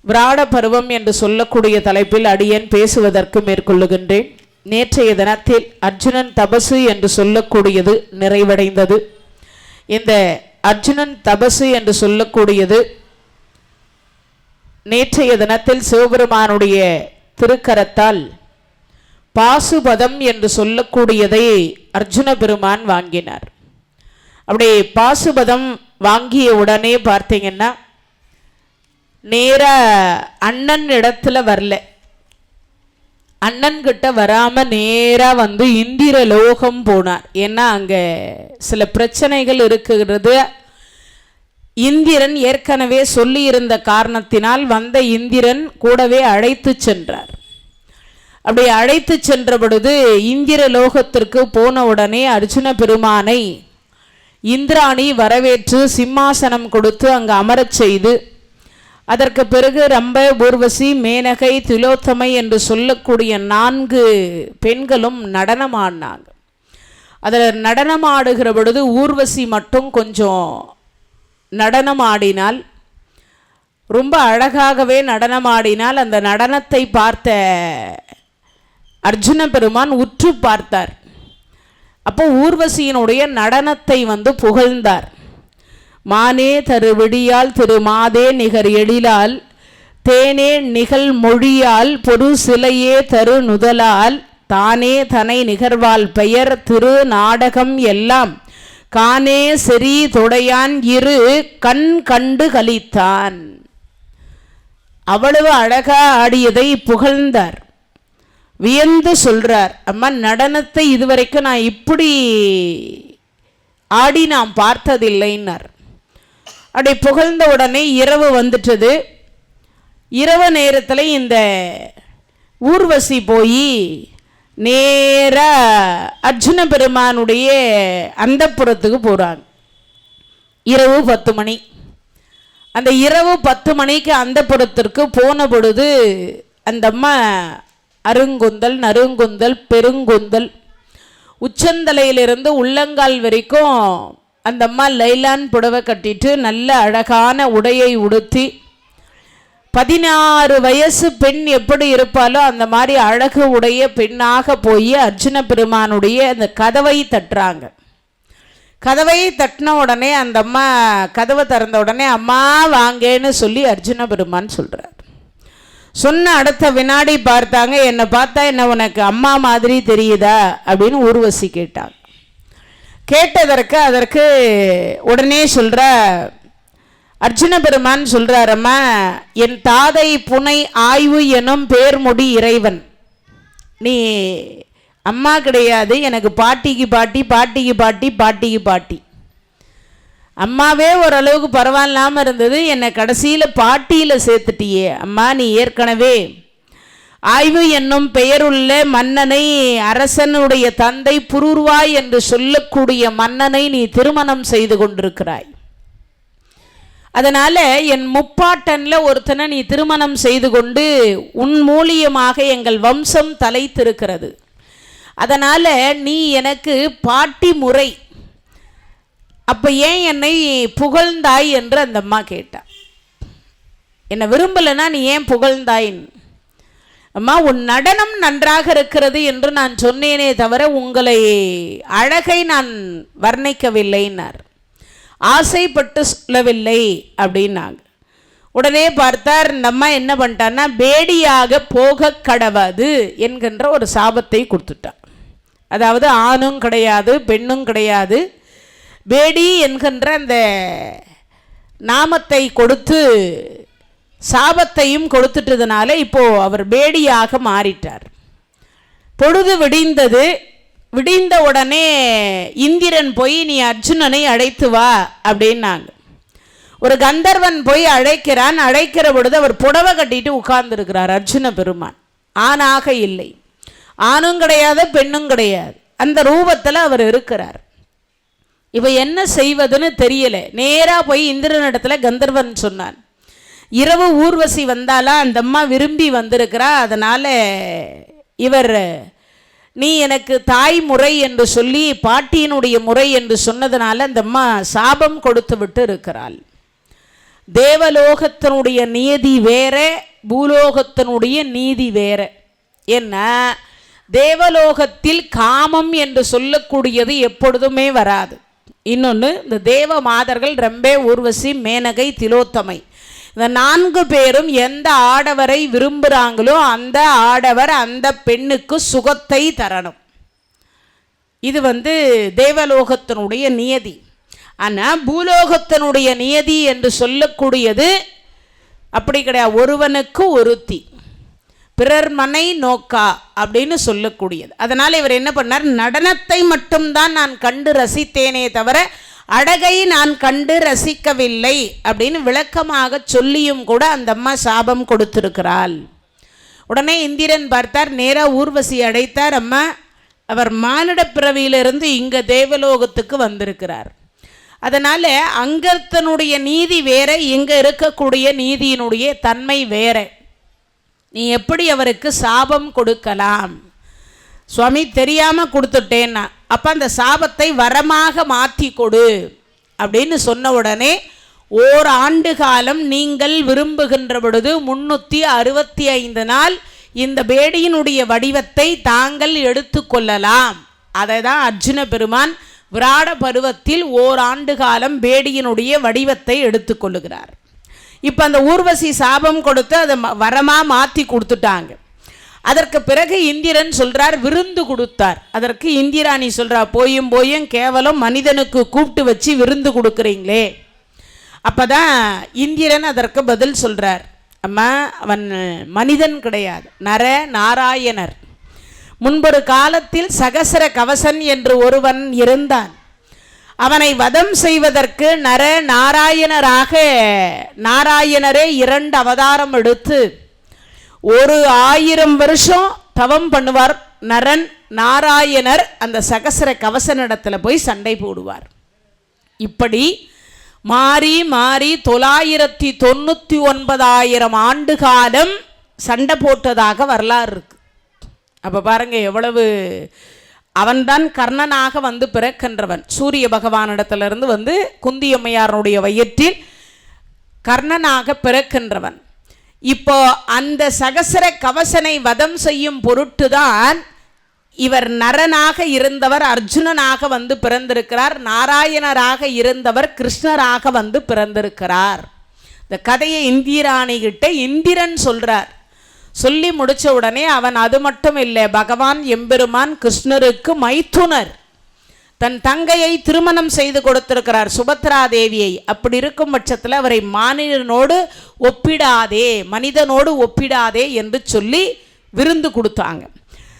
விராட பருவம் என்று சொல்லக்கூடிய தலைப்பில் அடியேன் பேசுவதற்கு மேற்கொள்ளுகின்றேன். நேற்றைய தினத்தில் அர்ஜுனன் தபசு என்று சொல்லக்கூடியது நிறைவடைந்தது. இந்த அர்ஜுனன் தபசு என்று சொல்லக்கூடியது நேற்றைய தினத்தில் சிவபெருமானுடைய திருக்கரத்தால் பாசுபதம் என்று சொல்லக்கூடியதை அர்ஜுன பெருமான் வாங்கினார். அப்படி பாசுபதம் வாங்கிய உடனே பார்த்தீங்கன்னா நேர அண்ணன் இடத்துல வரல, அண்ணன்கிட்ட வராம நேரா வந்து இந்திர லோகம் போனார். ஏன்னா அங்க சில பிரச்சனைகள் இருக்கிறது. இந்திரன் ஏற்கனவே சொல்லி இருந்த காரணத்தினால் வந்த இந்திரன் கூடவே அழைத்து சென்றார். அப்படி அழைத்து சென்ற பொழுது இந்திர லோகத்திற்கு போன உடனே அர்ஜுன பெருமானை இந்திராணி வரவேற்று சிம்மாசனம் கொடுத்து அங்கு அமரச் செய்து, அதற்கு பிறகு ரம்ப, ஊர்வசி, மேனகை, திலோத்தமை என்று சொல்லக்கூடிய 4 பெண்களும் நடனமாடினாங்க. அதில் நடனமாடுகிற பொழுது ஊர்வசி மட்டும் கொஞ்சம் நடனமாடினால், ரொம்ப அழகாகவே நடனமாடினால். அந்த நடனத்தை பார்த்த அர்ஜுன பெருமான் உற்று பார்த்தார். அப்போ ஊர்வசியினுடைய நடனத்தை புகழ்ந்தார். மானே தரு விடியால் திரு மாதே நிகர் எழிலால் தேனே நிகழ் மொழியால் பொரு சிலையே தரு நுதலால் தானே தனை நிகர்வால் பெயர் திரு நாடகம் எல்லாம் கானே செறி தொடையான் இரு கண் கண்டு கலித்தான். அவ்வளவு அழகா ஆடியதை புகழ்ந்தார். வியந்து சொல்றார், அம்மா நடனத்தை இதுவரைக்கும் நான் இப்படி ஆடி நான் பார்த்ததில்லைன்னார். அப்படி புகழ்ந்த உடனே இரவு வந்துட்டது. இரவு நேரத்தில் இந்த ஊர்வசி போய் நேர அர்ஜுன பெருமானுடைய அந்தப்புறத்துக்கு போகிறாங்க. இரவு 10 மணி. அந்த இரவு 10 மணிக்கு அந்தப்புறத்திற்கு போன பொழுது அந்த அம்மா அருங்குந்தல், நறுங்குந்தல், பெருங்குந்தல், உச்சந்தலையிலிருந்து உள்ளங்கால் வரைக்கும் அந்த அம்மா லைலான் புடவை கட்டிட்டு நல்ல அழகான உடையை உடுத்தி 16 வயசு பெண் எப்படி இருப்பாலோ அந்த மாதிரி அழகு உடைய பெண்ணாக போய் அர்ஜுன பெருமானுடைய அந்த கதவை தட்டுறாங்க. கதவை தட்டின உடனே அந்த அம்மா கதவை திறந்த உடனே அம்மா வாங்கன்னு சொல்லி அர்ஜுன பெருமான் சொல்கிறார். சொன்ன அடுத்த வினாடி பார்த்தாங்க. என்னை பார்த்தா என்ன உனக்கு அம்மா மாதிரி தெரியுதா அப்படின்னு ஊர்வசி கேட்டாங்க. கேட்டதற்கு அதற்கு உடனே சொல்ற அர்ஜுன பெருமான் சொல்றார், அம்மா என் தாதை புனை ஆய்வு எனும் பேர்முடி இறைவன், நீ அம்மா கிடையாது, எனக்கு பாட்டிக்கு பாட்டி, பாட்டிக்கு பாட்டி, பாட்டிக்கு பாட்டி. அம்மாவே ஓரளவுக்கு பரவாயில்லாமல் இருந்தது, என்னை கடைசியில் பாட்டியில் சேர்த்துட்டியே அம்மா. நீ ஏற்கனவே ஆய்வு என்னும் பெயருள்ள மன்னனை, அரசனுடைய தந்தை புரூர்வாய் என்று சொல்லக்கூடிய மன்னனை நீ திருமணம் செய்து கொண்டிருக்கிறாய். அதனால என் முப்பாட்டன்ல ஒருத்தனை நீ திருமணம் செய்து கொண்டு உன் மூலியமாக எங்கள் வம்சம் தலைத்திருக்கிறது. அதனால நீ எனக்கு பாட்டி முறை, அப்ப ஏன் என்னை புகழ்ந்தாய் என்று அந்த அம்மா கேட்டார். என்னை விரும்பலைன்னா நீ ஏன் புகழ்ந்தாயின்? அம்மா உன் நடனம் நன்றாக இருக்கிறது என்று நான் சொன்னேனே தவிர உங்களை அழகை நான் வர்ணிக்கவில்லைன்னார். ஆசைப்பட்டு சொல்லவில்லை அப்படின்னாங்க. உடனே பார்த்தார் நம்ம என்ன பண்ணிட்டான்னா பேடியாக போக கடவாது என்கின்ற ஒரு சாபத்தை கொடுத்துட்டார். அதாவது ஆணும் கிடையாது பெண்ணும் கிடையாது, பேடி என்கின்ற அந்த நாமத்தை கொடுத்து சாபத்தையும் கொடுத்துட்டதுனால இப்போ அவர் பேடியாக மாறிட்டார். பொழுது விடிந்தது. விடிந்த உடனே இந்திரன் போய் நீ அர்ஜுனனை அழைத்து வா அப்படின்னாங்க. ஒரு கந்தர்வன் போய் அழைக்கிறான். அழைக்கிற பொழுது அவர் புடவை கட்டிட்டு உட்கார்ந்துருக்கிறார் அர்ஜுன பெருமான். ஆணாக இல்லை, ஆணும் கிடையாது பெண்ணும் கிடையாது, அந்த ரூபத்தில் அவர் இருக்கிறார். இப்போ என்ன செய்வதுன்னு தெரியல. நேராக போய் இந்திரனிடத்துல கந்தர்வன் சொன்னான், இரவு ஊர்வசி வந்தாலா, அந்த அம்மா விரும்பி வந்திருக்கிறா, அதனால் இவர் நீ எனக்கு தாய் முறை என்று சொல்லி பாட்டியினுடைய முறை என்று சொன்னதுனால அந்த அம்மா சாபம் கொடுத்து விட்டு இருக்கிறாள். தேவலோகத்தினுடைய நீதி வேற, பூலோகத்தினுடைய நீதி வேற. என்ன, தேவலோகத்தில் காமம் என்று சொல்லக்கூடியது எப்பொழுதுமே வராது. இன்னொன்று, இந்த தேவ மாதர்கள் ரம்பே, ஊர்வசி, மேனகை, திலோத்தமை, இந்த 4 பேரும் எந்த ஆடவரை விரும்புகிறாங்களோ அந்த ஆடவர் அந்த பெண்ணுக்கு சுகத்தை தரணும். இது தேவலோகத்தினுடைய நியதி. ஆனால் பூலோகத்தினுடைய நியதி என்று சொல்லக்கூடியது அப்படி கிடையாது. ஒருவனுக்கு ஒருத்தி, பிறர் மனை நோக்கா அப்படின்னு சொல்லக்கூடியது. அதனால் இவர் என்ன பண்ணார், நடனத்தை மட்டும்தான் நான் கண்டு ரசித்தேனே தவிர அழகை நான் கண்டு ரசிக்கவில்லை அப்படின்னு விளக்கமாக சொல்லியும் கூட அந்த அம்மா சாபம் கொடுத்திருக்கிறாள். உடனே இந்திரன் பார்த்தார், நேராக ஊர்வசி அடைத்தார். அம்மா, அவர் மானிட பிறவியிலிருந்து இங்கே தேவலோகத்துக்கு வந்திருக்கிறார். அதனால் அங்கத்தினுடைய நீதி வேற, இங்கே இருக்கக்கூடிய நீதியினுடைய தன்மை வேற. நீ எப்படி அவருக்கு சாபம் கொடுக்கலாம்? சுவாமி, தெரியாமல் கொடுத்துட்டேன்னா, அப்போ அந்த சாபத்தை வரமாக மாற்றி கொடு அப்படின்னு சொன்ன உடனே, ஓராண்டு காலம் நீங்கள் விரும்புகின்ற பொழுது 365 நாள் இந்த பேடியினுடைய வடிவத்தை தாங்கள் எடுத்து கொள்ளலாம். அதை தான் அர்ஜுன பெருமான் விராட பருவத்தில் ஓராண்டு காலம் பேடியினுடைய வடிவத்தை எடுத்து கொள்ளுகிறார். இப்போ அந்த ஊர்வசி சாபம் கொடுத்து அதை வரமாக மாற்றி கொடுத்துட்டாங்க. அதற்கு பிறகு இந்திரன் சொல்கிறார், விருந்து கொடுத்தார். அதற்கு இந்திராணி சொல்கிறா, போயும் கேவலம் மனிதனுக்கு கூப்பிட்டு வச்சு விருந்து கொடுக்குறீங்களே. அப்போ தான் இந்திரன் அதற்கு பதில் சொல்கிறார், அம்மா, அவன் மனிதன் கிடையாது, நர நாராயணர். முன்பொரு காலத்தில் சகசர கவசன் என்று ஒருவன் இருந்தான். அவனை வதம் செய்வதற்கு நர நாராயணராக நாராயணரே 2 அவதாரம் எடுத்து 1000 வருஷம் தவம் பண்ணுவார். நரன் நாராயணர் அந்த சகசர கவசனிடத்தில் போய் சண்டை போடுவார். இப்படி மாறி மாறி 999,000 ஆண்டு காலம் சண்டை போட்டதாக வரலாறு இருக்கு. அப்போ பாருங்க, எவ்வளவு. அவன்தான் கர்ணனாக பிறக்கின்றவன். சூரிய பகவானிடத்திலிருந்து குந்தியம்மையாருடைய வயிற்றில் கர்ணனாக பிறக்கின்றவன். இப்போ அந்த சகசர கவசனை வதம் செய்யும் பொருட்டுதான் இவர் நரனாக இருந்தவர் அர்ஜுனனாக பிறந்திருக்கிறார். நாராயணராக இருந்தவர் கிருஷ்ணராக பிறந்திருக்கிறார். இந்த கதையை இந்திராணி கிட்ட இந்திரன் சொல்றார். சொல்லி முடிச்ச உடனே அவன் அது மட்டும் இல்லை, பகவான் எம்பெருமான் கிருஷ்ணருக்கு மைத்துனர், தன் தங்கையை திருமணம் செய்து கொடுத்திருக்கிறார், சுபத்ரா தேவியை. அப்படி இருக்கும் பட்சத்தில் அவரை மானிடனோடு ஒப்பிடாதே, மனிதனோடு ஒப்பிடாதே என்று சொல்லி விருந்து கொடுத்தாங்க.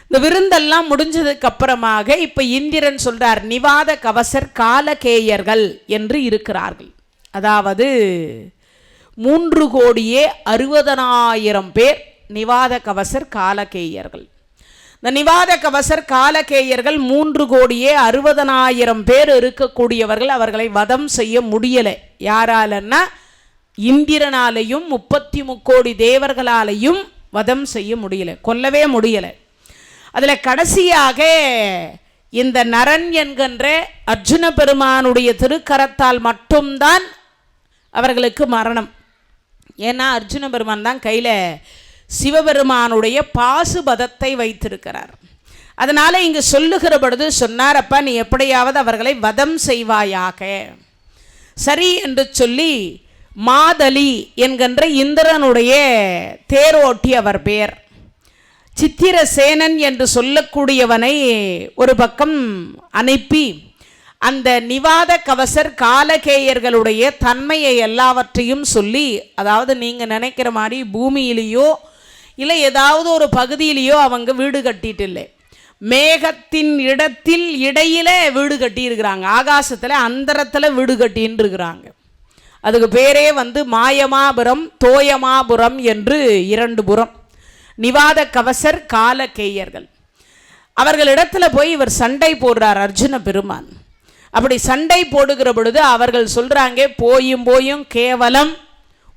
இந்த விருந்தெல்லாம் முடிஞ்சதுக்கு அப்புறமாக இப்போ இந்திரன் சொல்றார், நிவாத கவசர் காலகேயர்கள் என்று இருக்கிறார்கள். அதாவது 3,60,00,000 பேர் நிவாத கவசர் காலகேயர்கள். இந்த நிவாத கவசர் காலகேயர்கள் 3,60,00,000 பேர் இருக்கக்கூடியவர்கள். அவர்களை வதம் செய்ய முடியலை. யாராலன்னா இந்திரனாலையும் 33,00,00,000 தேவர்களாலையும் வதம் செய்ய முடியலை, கொல்லவே முடியலை. அதில் கடைசியாக இந்த நரன் என்கின்ற அர்ஜுன பெருமானுடைய திருக்கரத்தால் மட்டும்தான் அவர்களுக்கு மரணம். ஏன்னா அர்ஜுன பெருமான் தான் கையில் சிவபெருமானுடைய பாசுபதத்தை வைத்திருக்கிறார். அதனால் இங்கு சொல்லுகிற பொழுது சொன்னார், அப்பா, நீ எப்படியாவது அவர்களை வதம் செய்வாயாக. சரி என்று சொல்லி மாதலி என்கின்ற இந்திரனுடைய தேரோட்டி, அவர் பேர் சித்திரசேனன் என்று சொல்லக்கூடியவனை ஒரு பக்கம் அனுப்பி அந்த நிவாத கவசர் காலகேயர்களுடைய தன்மையை எல்லாவற்றையும் சொல்லி, அதாவது நீங்கள் நினைக்கிற மாதிரி பூமியிலேயோ இல்லை ஏதாவது ஒரு பகுதியிலேயோ அவங்க வீடு கட்டிட்டு இல்லை, மேகத்தின் இடத்தில் இடையில வீடு கட்டியிருக்கிறாங்க, ஆகாசத்தில் அந்தரத்தில் வீடு கட்டின்னு இருக்கிறாங்க. அதுக்கு பேரே மாயமாபுரம் தோயமாபுரம் என்று 2 புறம். நிவாத கவசர் காலகேயர்கள். அவர்களிடத்துல போய் இவர் சண்டை போடுறார் அர்ஜுன பெருமான். அப்படி சண்டை போடுகிற பொழுது அவர்கள் சொல்றாங்க, போயும் கேவலம்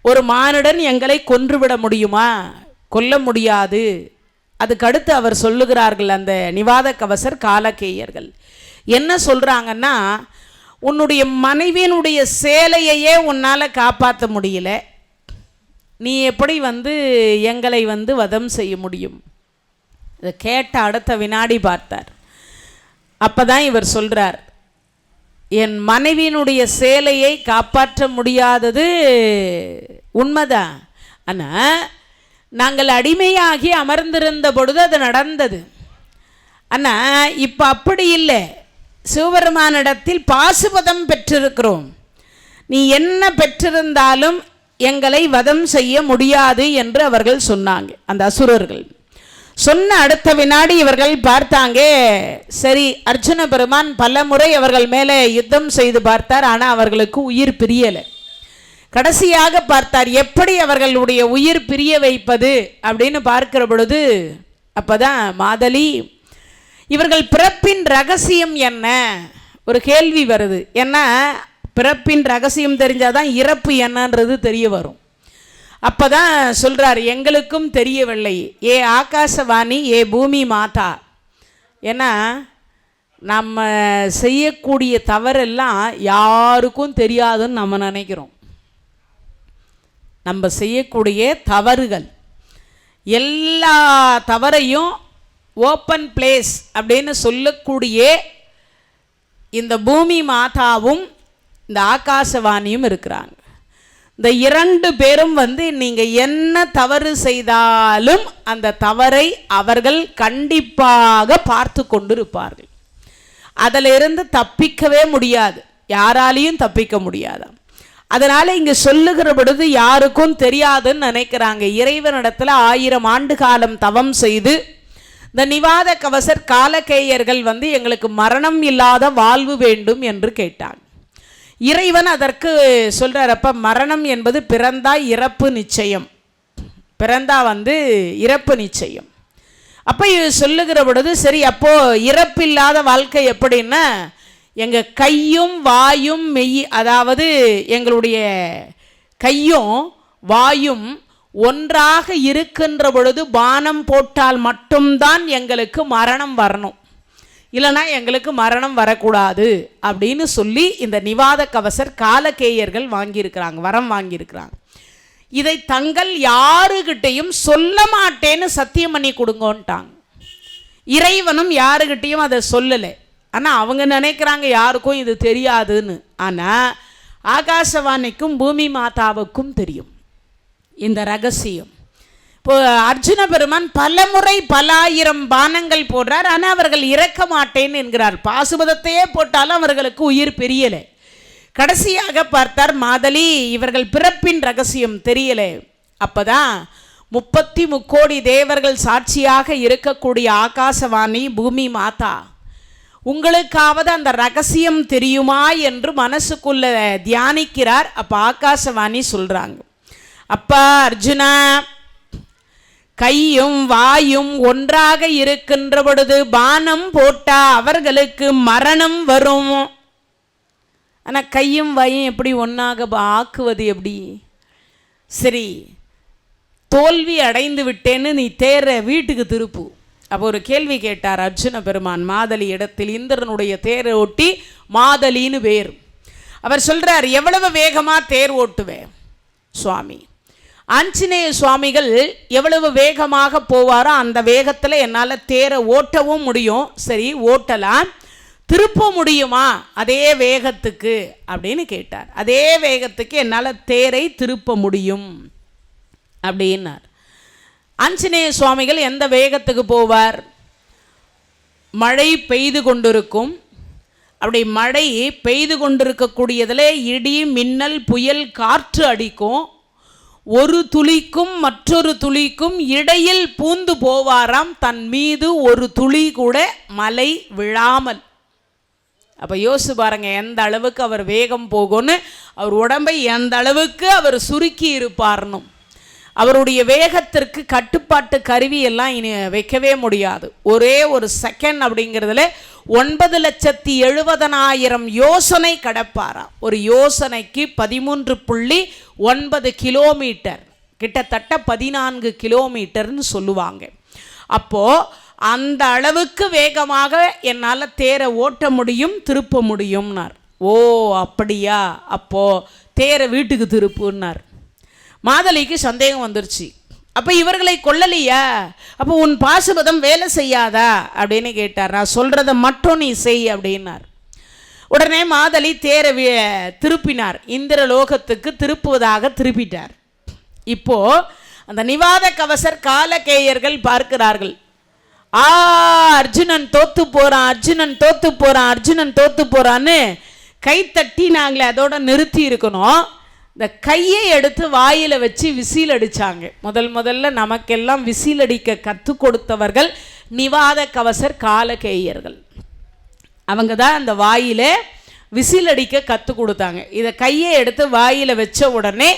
ஒரு மானிடன் எங்களை கொன்றுவிட முடியுமா? கொல்ல முடியாது அதுக்கடுத்து அவர் சொல்லுகிறார்கள், அந்த நிவாத கவசர் காலகேயர்கள் என்ன சொல்கிறாங்கன்னா, உன்னுடைய மனைவியினுடைய சேலையையே உன்னால் காப்பாற்ற முடியல, நீ எப்படி எங்களை வதம் செய்ய முடியும்? இதை கேட்ட அடுத்த வினாடி பார்த்தார். அப்போ தான் இவர் சொல்கிறார், என் மனைவியினுடைய சேலையை காப்பாற்ற முடியாதது உண்மைதான், ஆனால் நாங்கள் அடிமையாகி அமர்ந்திருந்த பொழுது அது நடந்தது. ஆனால் இப்போ அப்படி இல்லை, சிவபெருமானிடத்தில் பாசுபதம் பெற்றிருக்கிறோம், நீ என்ன பெற்றிருந்தாலும் எங்களை வதம் செய்ய முடியாது என்று அவர்கள் சொன்னாங்க. அந்த அசுரர்கள் சொன்ன அடுத்த வினாடி இவர்கள் பார்த்தாங்க, சரி அர்ஜுன பெருமான் பல முறை அவர்கள் மேலே யுத்தம் செய்து பார்த்தார், ஆனால் அவர்களுக்கு உயிர் பிரியலை. கடைசியாக பார்த்தார், எப்படி அவர்களுடைய உயிர் பிரிய வைப்பது அப்படின்னு பார்க்கிற பொழுது அப்போதான் மாதலி, இவர்கள் பிறப்பின் ரகசியம் என்ன ஒரு கேள்வி வருது. ஏன்னா பிறப்பின் ரகசியம் தெரிஞ்சாதான் இறப்பு என்னன்றது தெரிய வரும். அப்போ தான் சொல்கிறார், எங்களுக்கும் தெரியவில்லை ஏ ஆகாசவாணி ஏ பூமி மாதா. ஏன்னா நம்ம செய்யக்கூடிய தவறெல்லாம் யாருக்கும் தெரியாதுன்னு நம்ம நினைக்கிறோம். நம்ம செய்யக்கூடிய தவறுகள் எல்லா தவறையும் ஓப்பன் பிளேஸ் அப்படின்னு சொல்லக்கூடிய இந்த பூமி மாதாவும் இந்த ஆகாசவாணியும் இருக்கிறாங்க. இந்த இரண்டு பேரும் நீங்கள் என்ன தவறு செய்தாலும் அந்த தவறை அவர்கள் கண்டிப்பாக பார்த்து கொண்டு இருப்பார்கள். அதிலிருந்து தப்பிக்கவே முடியாது, யாராலையும் தப்பிக்க முடியாது. அதனால் இங்கே சொல்லுகிற பொழுது யாருக்கும் தெரியாதுன்னு நினைக்கிறாங்க. இறைவனிடத்தில் 1000 ஆண்டு காலம் தவம் செய்து இந்த நிவாத கவசர் காலகேயர்கள் எங்களுக்கு மரணம் இல்லாத வாழ்வு வேண்டும் என்று கேட்டாங்க. இறைவன் அதற்கு சொல்கிறார், அப்போ மரணம் என்பது பிறந்தா இறப்பு நிச்சயம், பிறந்தா இறப்பு நிச்சயம். அப்போ இது சொல்லுகிற பொழுது சரி, அப்போது இறப்பில்லாத வாழ்க்கை எப்படின்னா, எங்கள் கையும் வாயும் அதாவது எங்களுடைய கையும் வாயும் ஒன்றாக இருக்கின்ற பொழுது பானம் போட்டால் மட்டும்தான் எங்களுக்கு மரணம் வரணும், இல்லைனா எங்களுக்கு மரணம் வரக்கூடாது அப்படின்னு சொல்லி இந்த நிவாத கவசர் காலகேயர்கள் வாங்கியிருக்கிறாங்க, வரம் வாங்கியிருக்கிறாங்க. இதை தங்கள் யாருக்கிட்டையும் சொல்ல மாட்டேன்னு சத்தியம் பண்ணி கொடுங்கோன்ட்டாங்க. இறைவனும் யாருக்கிட்டையும் அதை சொல்லலை, ஆனால் அவங்க நினைக்கிறாங்க யாருக்கும் இது தெரியாதுன்னு. ஆனால் ஆகாசவாணிக்கும் பூமி மாதாவுக்கும் தெரியும் இந்த ரகசியம். இப்போ அர்ஜுன பெருமான் பல முறை பல 1000 பானங்கள் போடுறார், ஆனால் அவர்கள் இறக்க மாட்டேன்னு என்கிறார். பாசுபதத்தையே போட்டாலும் அவர்களுக்கு உயிர் பிரியலை. கடைசியாக பார்த்தார் மாதலி, இவர்கள் பிறப்பின் ரகசியம் தெரியலை. அப்போதான் 33 கோடி தேவர்கள் சாட்சியாக இருக்கக்கூடிய ஆகாசவாணி பூமி மாதா, உங்களுக்காவது அந்த ரகசியம் தெரியுமா என்று மனசுக்குள்ள தியானிக்கிறார். அப்போ ஆகாசவாணி சொல்கிறாங்க, அப்பா அர்ஜுனா, கையும் வாயும் ஒன்றாக இருக்கின்ற பொழுது பானம் போட்டா அவர்களுக்கு மரணம் வரும். ஆனால் கையும் வாயும் எப்படி ஒன்றாக ஆக்குவது எப்படி? சரி, தோல்வி அடைந்து விட்டேன்னு நீ தேர வீட்டுக்கு திருப்பு. அப்போ ஒரு கேள்வி கேட்டார் அர்ஜுன பெருமான் மாதலி இடத்தில். இந்திரனுடைய தேரை ஓட்டி மாதலின்னு பேர். அவர் சொல்கிறார், எவ்வளவு வேகமாக தேர் ஓட்டுவேன் சுவாமி? ஆஞ்சநேய சுவாமிகள் எவ்வளவு வேகமாக போவாரோ அந்த வேகத்தில் என்னால் தேரை ஓட்டவும் முடியும். சரி, ஓட்டலாம், திருப்ப முடியுமா அதே வேகத்துக்கு அப்படின்னு கேட்டார். அதே வேகத்துக்கு என்னால் தேரை திருப்ப முடியும் அப்படின்னார். ஆஞ்சநேய சுவாமிகள் எந்த வேகத்துக்கு போவார்? மழை பெய்து கொண்டிருக்கும், அப்படி மழை பெய்து கொண்டிருக்கக்கூடியதில் இடி மின்னல் புயல் காற்று அடிக்கும், ஒரு துளிக்கும் மற்றொரு துளிக்கும் இடையில் பூந்து போவாராம், தன் மீது ஒரு துளி கூட மழை விழாமல். அப்போ யோசிச்சு பாருங்க, எந்த அளவுக்கு அவர் வேகம் போகும்னு, அவர் உடம்பை எந்த அளவுக்கு அவர் சுருக்கி இருப்பார்னும். அவருடைய வேகத்திற்கு கட்டுப்பாட்டு கருவி எல்லாம் இனி வைக்கவே முடியாது. ஒரே ஒரு செகண்ட் அப்படிங்கிறதுல 9,70,000 யோசனை கடப்பாராம். ஒரு யோசனைக்கு 13.9 கிலோமீட்டர், கிட்டத்தட்ட 14 கிலோமீட்டர்னு சொல்லுவாங்க. அப்போது அந்த அளவுக்கு வேகமாக என்னால் தேரை ஓட்ட முடியும், திருப்ப முடியும்னார். ஓ அப்படியா, அப்போது தேரை வீட்டுக்கு திருப்புன்னார். மாதலிக்கு சந்தேகம் வந்துருச்சு. அப்போ இவர்களை கொல்லலையா, அப்போ உன் பாசுபதம் வேலை செய்யாதா அப்படின்னு கேட்டார். நான் சொல்கிறத மட்டும் நீ செய் அப்படின்னார். உடனே மாதலி தேரை திருப்பினார், இந்திரலோகத்துக்கு திருப்புவதாக திருப்பிட்டார். இப்போ அந்த நிவாத கவசர் காலகேயர்கள் பார்க்கிறார்கள், அர்ஜுனன் தோத்து போறான், அர்ஜுனன் தோத்து போறான், அர்ஜுனன் தோத்து போறான்னு கை தட்டி நாங்களே அதோட நிறுத்தி இருக்கணும். இந்த கையை எடுத்து வாயில் வச்சு விசில் அடித்தாங்க. முதல்ல நமக்கெல்லாம் விசில் அடிக்க கற்றுக் கொடுத்தவர்கள் நிவாத கவசர் காலகேயர்கள். அவங்க தான் அந்த வாயில் விசில் அடிக்க கற்றுக் கொடுத்தாங்க. இதை கையை எடுத்து வாயில் வச்ச உடனே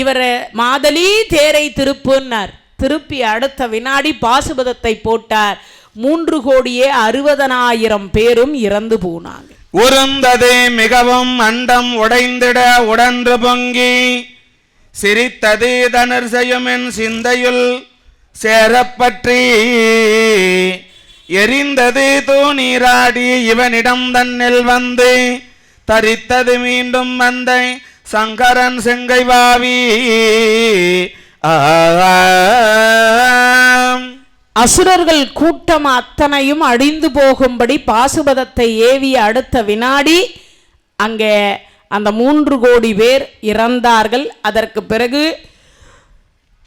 இவர் மாதலி தேரை திருப்புன்னார். திருப்பி அடுத்த வினாடி பாசுபதத்தை போட்டார். 3,60,000 பேரும் இறந்து போனாங்க. உருந்தது மிகவும் அண்டம் உடைந்திட உடன்று பொங்கி சிரித்தது தனர் செய்யுமென் சிந்தையுள் சேரப்பற்றி எரிந்தது தூணீராடி இவனிடம் தன்னில் வந்து தரித்தது மீண்டும் வந்த சங்கரன் செங்கை வாவி. அசுரர்கள் கூட்டம் அத்தனையும் அழிந்து போகும்படி பாசுபதத்தை ஏவிய அடுத்த வினாடி அங்கே அந்த 3 கோடி பேர் இறந்தார்கள். அதற்கு பிறகு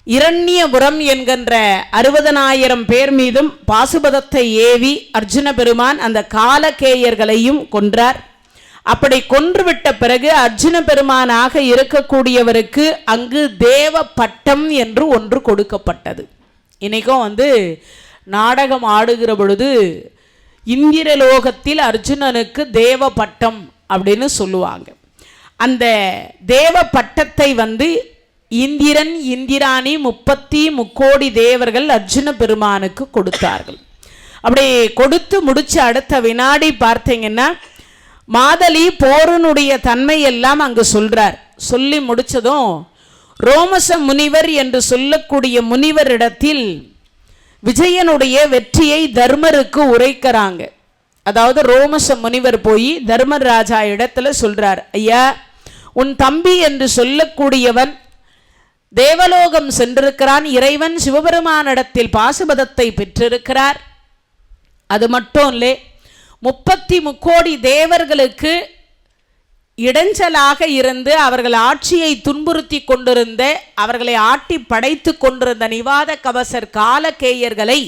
இரண்யபுரம் என்கின்ற 60,000 பேர் மீதும் பாசுபதத்தை ஏவி அர்ஜுன பெருமான் அந்த காலகேயர்களையும் கொன்றார். அப்படி கொன்றுவிட்ட பிறகு அர்ஜுன பெருமானாக இருக்கக்கூடியவருக்கு அங்கு தேவ பட்டம் என்று ஒன்று கொடுக்கப்பட்டது. இன்றைக்கும் நாடகம் ஆடுகிற பொழுது இந்திரலோகத்தில் அர்ஜுனனுக்கு தேவ பட்டம் அப்படின்னு சொல்லுவாங்க. அந்த தேவ பட்டத்தை இந்திரன் இந்திராணி 33 தேவர்கள் அர்ஜுன பெருமானுக்கு கொடுத்தார்கள். அப்படி கொடுத்து முடிச்ச அடுத்த வினாடி பார்த்தீங்கன்னா மாதலி போரனுடைய தன்மையெல்லாம் அங்கு சொல்றார். சொல்லி முடிச்சதும் ரோமச முனிவர் என்று சொல்லக்கூடிய முனிவரிடத்தில் விஜயனுடைய வெற்றியை தர்மருக்கு உரைக்கிறாங்க. அதாவது ரோமச முனிவர் போய் தர்மராஜா இடத்துல சொல்றார், ஐயா உன் தம்பி என்று சொல்லக்கூடியவன் தேவலோகம் சென்றிருக்கிறான், இறைவன் சிவபெருமானிடத்தில் பாசுபதத்தை பெற்றிருக்கிறார். அது மட்டும் இல்லை, 33 தேவர்களுக்கு இடைஞ்சலாக இருந்து அவர்கள் ஆட்சியை துன்புறுத்தி கொண்டிருந்த, அவர்களை ஆட்டி படைத்து கொண்டிருந்த நிவாத கவசர் காலகேயர்களை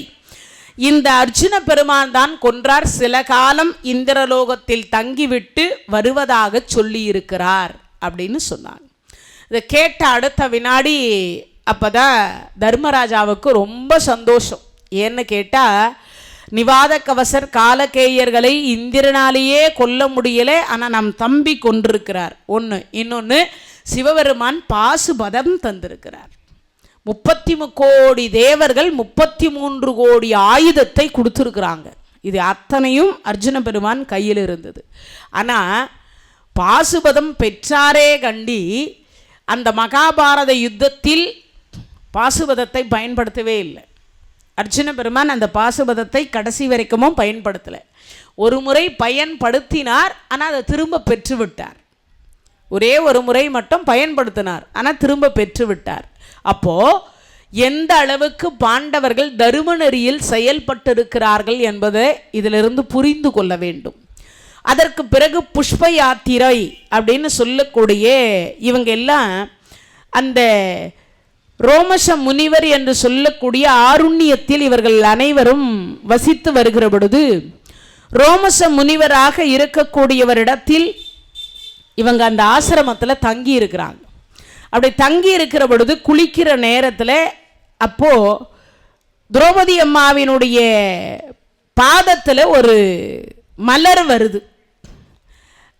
இந்த அர்ஜுன பெருமான் தான் கொன்றார். சில காலம் இந்திரலோகத்தில் தங்கிவிட்டு வருவதாக சொல்லியிருக்கிறார் அப்படின்னு சொன்னாங்க. இதை கேட்ட அடுத்த வினாடி அப்போதான் தர்மராஜாவுக்கு ரொம்ப சந்தோஷம். ஏன்னு கேட்டால் நிவாத கவசர் காலகேயர்களை இந்திரனாலேயே கொல்ல முடியலை, ஆனால் நம் தம்பி கொன்றிருக்கிறார் ஒன்று. இன்னொன்று சிவபெருமான் பாசுபதம் தந்திருக்கிறார். 33 தேவர்கள் 33 கோடி ஆயுதத்தை கொடுத்துருக்குறாங்க. இது அத்தனையும் அர்ஜுன பெருமான் கையில் இருந்தது. ஆனால் பாசுபதம் பெற்றாரே கண்டி அந்த மகாபாரத யுத்தத்தில் பாசுபதத்தை பயன்படுத்தவே இல்லை. அர்ஜுன பெருமான் அந்த பாசுபதத்தை கடைசி வரைக்கும் பயன்படுத்தலை. ஒரு முறை பயன்படுத்தினார், ஆனால் அதை திரும்ப பெற்றுவிட்டார். ஒரே ஒரு முறை மட்டும் பயன்படுத்தினார், ஆனால் திரும்ப பெற்றுவிட்டார். அப்போது எந்த அளவுக்கு பாண்டவர்கள் தரும நெறியில் செயல்பட்டிருக்கிறார்கள் என்பதை இதிலிருந்து புரிந்து கொள்ள வேண்டும். அதற்கு பிறகு புஷ்ப யாத்திரை அப்படின்னு சொல்லக்கூடிய இவங்க எல்லாம் அந்த ரோமச முனிவர் என்று சொல்லக்கூடிய ஆருண்யத்தில் இவர்கள் அனைவரும் வசித்து வருகிற பொழுது ரோமச முனிவராக இருக்கக்கூடியவரிடத்தில் இவங்க அந்த ஆசிரமத்தில் தங்கி இருக்கிறாங்க. அப்படி தங்கி இருக்கிற பொழுது குளிக்கிற நேரத்தில் அப்போது திரௌபதி அம்மாவினுடைய பாதத்தில் ஒரு மலர் வருது.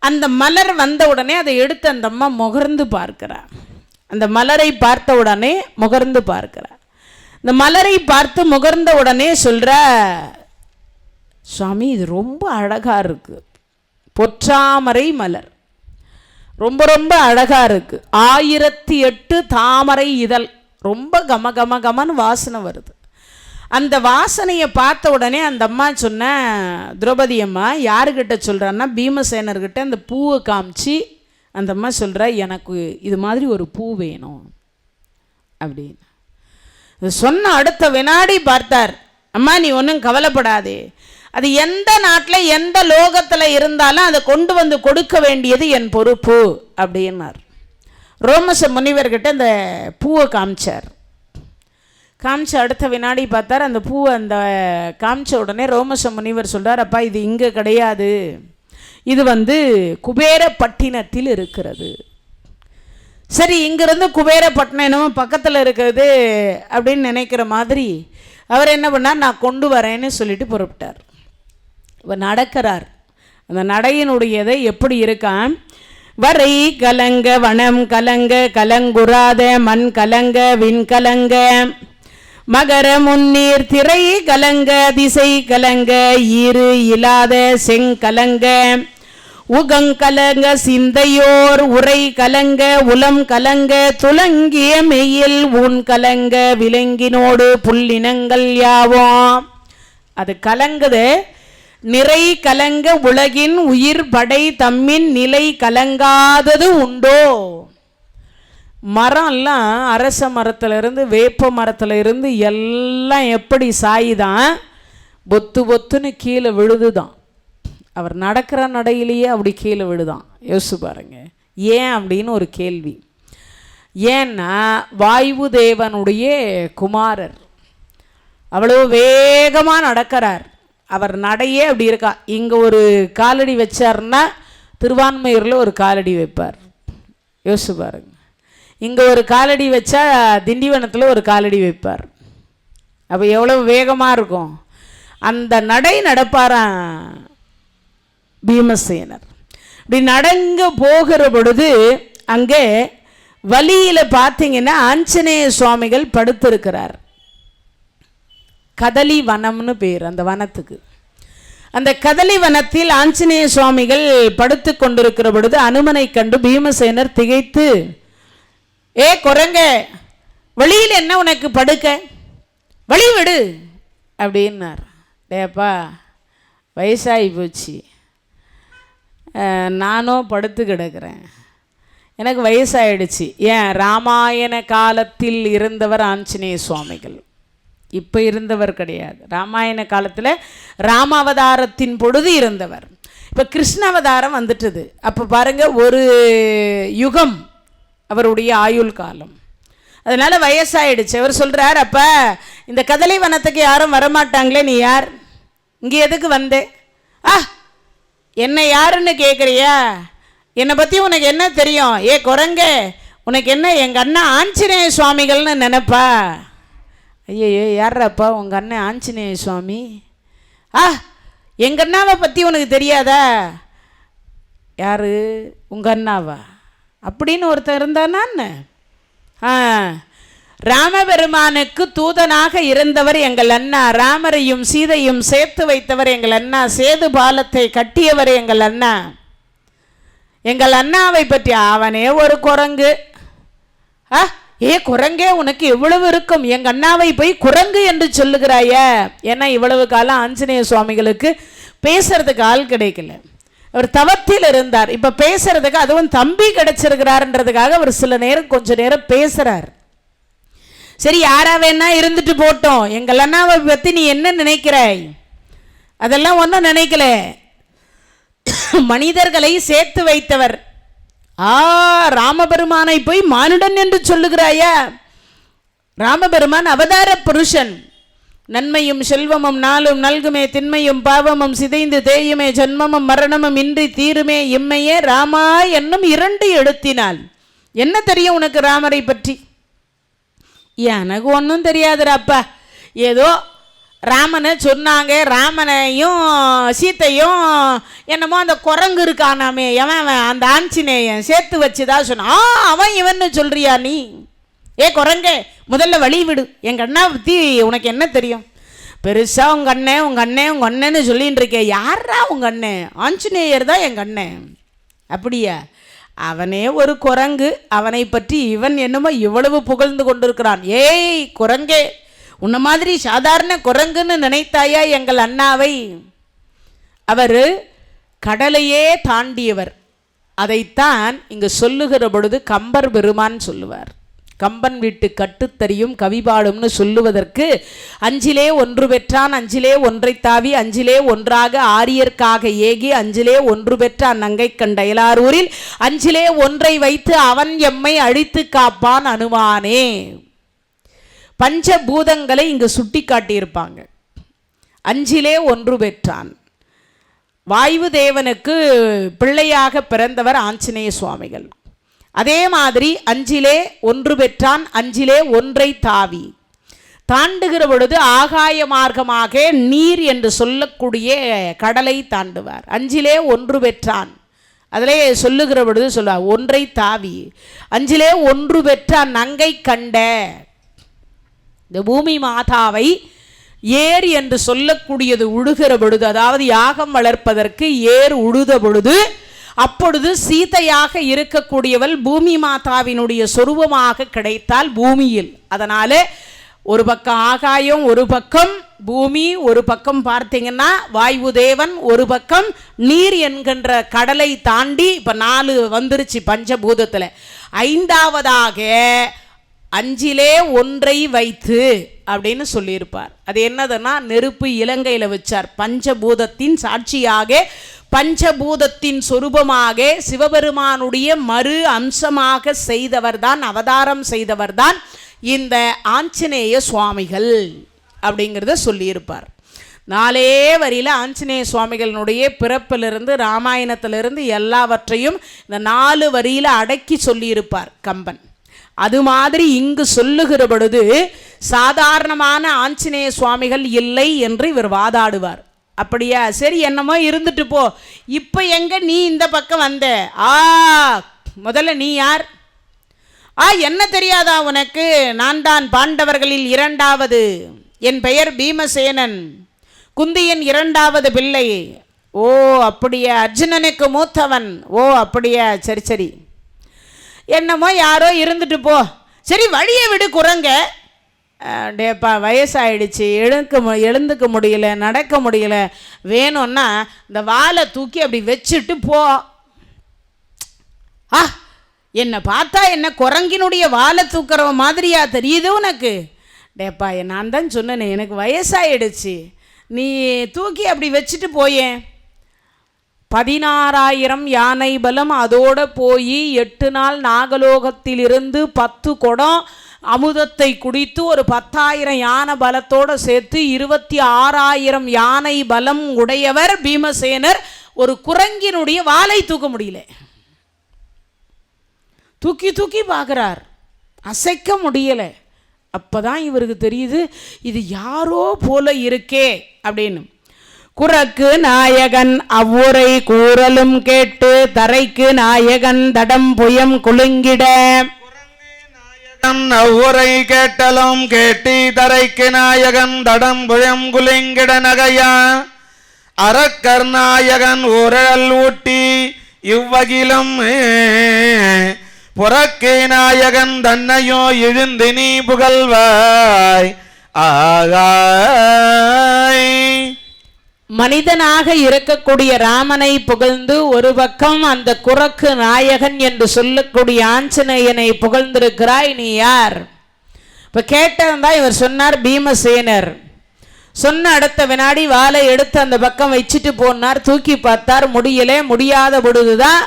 அந்த மலர் வந்த உடனே அதை எடுத்து அந்த அம்மா முகர்ந்து பார்க்கிறார். அந்த மலரை பார்த்த உடனே முகர்ந்து பார்க்கிறார். இந்த மலரை பார்த்து முகர்ந்த உடனே சொல்கிற, சுவாமி இது ரொம்ப அழகாக இருக்குது, பொற்றாமரை மலர் ரொம்ப ரொம்ப அழகாக இருக்குது, 1008 தாமரை இதழ் ரொம்ப கம கம கமன்னு வாசனை வருது. அந்த வாசனையை பார்த்த உடனே அந்த அம்மா சொன்ன, திரௌபதி அம்மா யாருக்கிட்ட சொல்கிறான்னா பீமசேனர்கிட்ட அந்த பூவை காமிச்சு அந்த அம்மா சொல்கிறா, எனக்கு இது மாதிரி ஒரு பூ வேணும் அப்படின்னு சொன்ன அடுத்த வினாடி பார்த்தார். அம்மா நீ ஒன்றும் கவலைப்படாதே, அது எந்த நாட்டில் எந்த லோகத்தில் இருந்தாலும் அதை கொண்டு வந்து கொடுக்க வேண்டியது என் பொறுப்பு அப்படின்னார். ரோமச முனிவர்கிட்ட அந்த பூவை காமிச்சார். காமிச்ச அடுத்த வினாடி பார்த்தார், அந்த பூவை அந்த காமிச்ச உடனே ரோமச முனிவர் சொல்கிறார், அப்பா இது இங்கே கிடையாது, இது குபேரப்பட்டினத்தில் இருக்கிறது. சரி, இங்கிருந்து குபேரப்பட்டினம் என்னமோ பக்கத்தில் இருக்கிறது அப்படின்னு நினைக்கிற மாதிரி அவர் என்ன பண்ணார், நான் கொண்டு வரேன்னு சொல்லிட்டு புறப்பட்டார். இவர் நடக்கிறார். அந்த நடையினுடையதை எப்படி இருக்கான், வரை கலங்க வனம் கலங்க கலங்குறாத மண் கலங்க விண் கலங்க மகர முன்னீர் திரை கலங்க திசை கலங்க ஈறு இல்லாத செங்கலங்க உகங்கலங்க சிந்தையோர் உரை கலங்க உலம் கலங்க துலங்கிய மெய்யில் ஊன் கலங்க விலங்கினோடு புல்லினங்கள் யாவோம். அது கலங்குது. நிறை கலங்க உலகின் உயிர் படை தம்மின் நிலை கலங்காதது உண்டோ. மரம்லாம் அரச மரத்துலேருந்து வேப்ப மரத்துலேருந்து எல்லாம் எப்படி சாயுதான், பொத்து பொத்துன்னு கீழே விழுதுதான். அவர் நடக்கிற நடையிலேயே அப்படி கீழே விழுதான். யோசிச்சு பாருங்க, ஏன் அப்படின்னு ஒரு கேள்வி. ஏன்னா வாயு தேவனுடைய குமாரர் அவ்வளோ வேகமாக நடக்கிறார். அவர் நடையே அப்படி இருக்கா. இங்கே ஒரு காலடி வச்சார்னா திருவான்மையூரில் ஒரு காலடி வைப்பார். யோசிச்சு பாருங்க. இங்கே ஒரு காலடி வச்சா திண்டிவனத்தில் ஒரு காலடி வைப்பார். அப்போ எவ்வளோ வேகமாக இருக்கும். அந்த நடை நடப்பாராம் பீமசேனர். இப்படி நடங்க போகிற பொழுது அங்கே வழியில் பார்த்தீங்கன்னா ஆஞ்சநேய சுவாமிகள் படுத்திருக்கிறார். கதலி வனம்னு பேர் அந்த வனத்துக்கு. அந்த கதலி வனத்தில் ஆஞ்சநேய சுவாமிகள் படுத்து கொண்டிருக்கிற பொழுது அனுமனை கண்டு பீமசேனர் திகைத்து, ஏ குரங்க, வெளியில் என்ன உனக்கு படுக்க, வழி விடு அப்படின்னார். டேப்பா வயசாகி போச்சு, நானும் படுத்து கிடக்கிறேன், எனக்கு வயசாயிடுச்சு. ஏன், ராமாயண காலத்தில் இருந்தவர் ஆஞ்சநேய சுவாமிகள், இப்போ இருந்தவர் கிடையாது. ராமாயண காலத்தில் ராமாவதாரத்தின் பொழுது இருந்தவர். இப்போ கிருஷ்ண அவதாரம் வந்துட்டுது. அப்போ பாருங்கள், ஒரு யுகம் அவருடைய ஆயுள் காலம். அதனால் வயசாயிடுச்சு. அவர் சொல்கிறார், அப்போ இந்த கதலி வனத்துக்கு யாரும் வரமாட்டாங்களே, நீ யார், இங்கே எதுக்கு வந்தே? என்னை யாருன்னு கேட்குறியா? என்னை பற்றி உனக்கு என்ன தெரியும்? ஏ குரங்க, உனக்கு என்ன எங்கள் அண்ணா ஆஞ்சநேய சுவாமிகள்னு நினைப்பா? ஐயோ, யார்ராப்பா உங்கள் அண்ணன் ஆஞ்சநேய சுவாமி? எங்கள் அண்ணாவை பற்றி உனக்கு தெரியாதா? யார், உங்கள் அண்ணாவா அப்படின்னு ஒருத்தர் இருந்தானான்னு. ராமபெருமானுக்கு தூதனாக இருந்தவர் எங்கள் அண்ணா. ராமரையும் சீதையும் சேர்த்து வைத்தவர் எங்கள் அண்ணா. சேது பாலத்தை கட்டியவர் எங்கள் அண்ணா. எங்கள் அண்ணாவை பற்றி அவனே ஒரு குரங்கு. ஏ குரங்கே, உனக்கு எவ்வளவு இருக்கும், எங்கள் அண்ணாவை போய் குரங்கு என்று சொல்லுகிறாய? ஏன்னா இவ்வளவு காலம் ஆஞ்சநேய சுவாமிகளுக்கு பேசுறதுக்கு ஆள் கிடைக்கல. அவர் தவத்தில் இருந்தார். இப்போ பேசுறதுக்கு, அதுவும் தம்பி கிடைச்சிருக்கிறாருன்றதுக்காக அவர் சில நேரம் கொஞ்ச நேரம் பேசுறார். சரி, யாரா வேணா இருந்துட்டு போட்டோம், எங்கள் அண்ணாவை பற்றி நீ என்ன நினைக்கிறாய்? அதெல்லாம் ஒன்றும் நினைக்கல. மனிதர்களை சேர்த்து வைத்தவர். ராமபெருமானை போய் மானுடன் என்று சொல்லுகிறாயா? ராமபெருமான் அவதார புருஷன். நன்மையும் செல்வமும் நாளும் நல்குமே, திண்மையும் பாவமும் சிதைந்து தேயுமே, ஜன்மமும் மரணமும் இன்றி தீருமே, இம்மையே ராமா என்னும் 2 எழுத்தினால். என்ன தெரியும் உனக்கு ராமரை பற்றி? எனக்கு ஒன்றும் தெரியாதுராப்பா. ஏதோ ராமனை சொன்னாங்க, ராமனையும் சீத்தையும் என்னமோ அந்த குரங்கு இருக்கானாமே, எவன் அந்த ஆஞ்சநேயன் சேர்த்து வச்சுதான் சொன்னான். அவன் இவன்னு சொல்றியா நீ? ஏ குரங்கே, முதல்ல வழி விடு. எங்கள் அண்ணா பற்றி உனக்கு என்ன தெரியும்? பெருசாக உங்கள் அண்ணன் உங்கள் அண்ணன் உங்கள் அண்ணன்னு சொல்லின்னு இருக்கே. யாரா உங்கள் அண்ணன்? ஆஞ்சநேயர் தான் எங்கள் அண்ணன். அப்படியா? அவனே ஒரு குரங்கு. அவனை பற்றி இவன் என்னமோ இவ்வளவு புகழ்ந்து கொண்டிருக்கிறான். ஏய் குரங்கே, உன்ன மாதிரி சாதாரண குரங்குன்னு நினைத்தாயா எங்கள் அண்ணாவை? அவர் கடலையே தாண்டியவர். அதைத்தான் இங்கு சொல்லுகிற பொழுது கம்பர் பெருமான் சொல்லுவார். கம்பன் வீட்டு கட்டுத்தறியும் கவிபாடும்னு சொல்லுவதற்கு அஞ்சிலே ஒன்று பெற்றான் அஞ்சிலே ஒன்றை தாவி அஞ்சிலே ஒன்றாக ஆரியர்க்காக ஏகி அஞ்சிலே ஒன்று பெற்றான் நங்கை கண்டயலாரூரில் அஞ்சிலே ஒன்றை வைத்து அவன் எம்மை அழித்து காப்பான் அனுமானே. பஞ்சபூதங்களை இங்கு சுட்டி காட்டியிருப்பாங்க. அஞ்சிலே ஒன்று பெற்றான். வாயு தேவனுக்கு பிள்ளையாக பிறந்தவர் ஆஞ்சநேய சுவாமிகள். அதே மாதிரி அஞ்சிலே ஒன்று பெற்றான் அஞ்சிலே ஒன்றை தாவி தாண்டுகிற பொழுது ஆகாய மார்க்கமாக நீர் என்று சொல்லக்கூடிய கடலை தாண்டுவார். அஞ்சிலே ஒன்று பெற்றான், அதிலே சொல்லுகிற பொழுது சொல்லுவார் ஒன்றை தாவி அஞ்சிலே ஒன்று பெற்றான் நங்கை கண்ட. இந்த பூமி மாதாவை ஏர் என்று சொல்லக்கூடியது உழுகிற பொழுது, அதாவது யாகம் வளர்ப்பதற்கு ஏர் உழுத பொழுது, அப்பொழுது சீதையாக இருக்கக்கூடியவள் பூமி மாதாவினுடைய சொரூபமாக கிடைத்தால் பூமியில். அதனால ஒரு பக்கம் ஆகாயம், ஒரு பக்கம் பூமி, ஒரு பக்கம் பார்த்தீங்கன்னா வாயு தேவன், ஒரு பக்கம் நீர் என்கின்ற கடலை தாண்டி இப்போ 4 வந்துருச்சு பஞ்சபூதத்தில். 5வதாக அஞ்சிலே ஒன்றை வைத்து அப்படின்னு சொல்லியிருப்பார். அது என்னதுன்னா நெருப்பு இலங்கையில் வச்சார். பஞ்சபூதத்தின் சாட்சியாக, பஞ்சபூதத்தின் சொரூபமாக சிவபெருமானுடைய மறு அம்சமாக செய்தவர்தான், அவதாரம் செய்தவர்தான் இந்த ஆஞ்சநேய சுவாமிகள் அப்படிங்கிறத சொல்லியிருப்பார். 4 வரியில் ஆஞ்சநேய சுவாமிகளினுடைய பிறப்பிலிருந்து ராமாயணத்திலிருந்து எல்லாவற்றையும் இந்த 4 வரியில் அடக்கி சொல்லியிருப்பார் கம்பன். அது மாதிரி இங்கு சொல்லுகிற பொழுது சாதாரணமான ஆஞ்சநேய சுவாமிகள் இல்லை என்று இவர் வாதாடுவார். அப்படியா, சரி என்னமோ இருந்துட்டு போ, இப்போ எங்க நீ இந்த பக்கம் வந்த? முதல்ல நீ யார்? என்ன தெரியாதா உனக்கு? நான் தான் பாண்டவர்களில் 2வது. என் பெயர் பீமசேனன், குந்தியின் 2வது பிள்ளை. ஓ அப்படியா, அர்ஜுனனுக்கு மூத்தவன். ஓ அப்படியா, சரி சரி, என்னமோ யாரோ இருந்துட்டு போ. சரி வழியை விடு குரங்க. டேப்பா வயசாயிடுச்சு, எழுந்துக்க முடியல, நடக்க முடியல, வேணும்னா இந்த வாலை தூக்கி அப்படி வச்சுட்டு போ. என்னை பார்த்தா என்ன குரங்கினுடைய வாலை தூக்குறவ மாதிரியா தெரியுது உனக்கு? டேப்பா நான் தான் சொன்னேனே எனக்கு வயசாயிடுச்சு, நீ தூக்கி அப்படி வச்சுட்டு போயேன். 16,000 யானை பலம், அதோட போய் 8 நாள் நாகலோகத்திலிருந்து 10 குடம் அமுதத்தை குடித்து ஒரு 10,000 யானை பலத்தோடு சேர்த்து 26,000 யானை பலம் உடையவர் பீமசேனர். ஒரு குரங்கினுடைய வாலை தூக்க முடியல, தூக்கி தூக்கி பார்க்குறார், அசைக்க முடியலை. அப்போதான் இவருக்கு தெரியுது இது யாரோ போல இருக்கே அப்படின்னு. குரக்கு நாயகன் அவ்வுரை கூறலும் கேட்டு தரைக்கு நாயகன் தடம் புயம் குலுங்கிட. அவ்வுரை கேட்டலும் கேட்டி தரைக்கு நாயகன் தடம் புயம் குலுங்கிட நகையா அரக்கர் நாயகன் ஊரல் ஊட்டி இவ்வகிலும் புறக்கு நாயகன் தன்னையோ எழுந்து நீ புகழ்வாய் ஆகாய். மனிதனாக இருக்கக்கூடிய ராமனை புகழ்ந்து ஒரு பக்கம் அந்த குரக்கு நாயகன் என்று சொல்லக்கூடிய ஆஞ்சநேயனை புகழ்ந்திருக்கிறாய், நீ யார்? இப்ப கேட்டதான் இவர் சொன்னார் பீமசேனர். சொன்ன அடுத்த வினாடி வாளை எடுத்து அந்த பக்கம் வச்சுட்டு போனார். தூக்கி பார்த்தார், முடியல. முடியாத பொழுதுதான்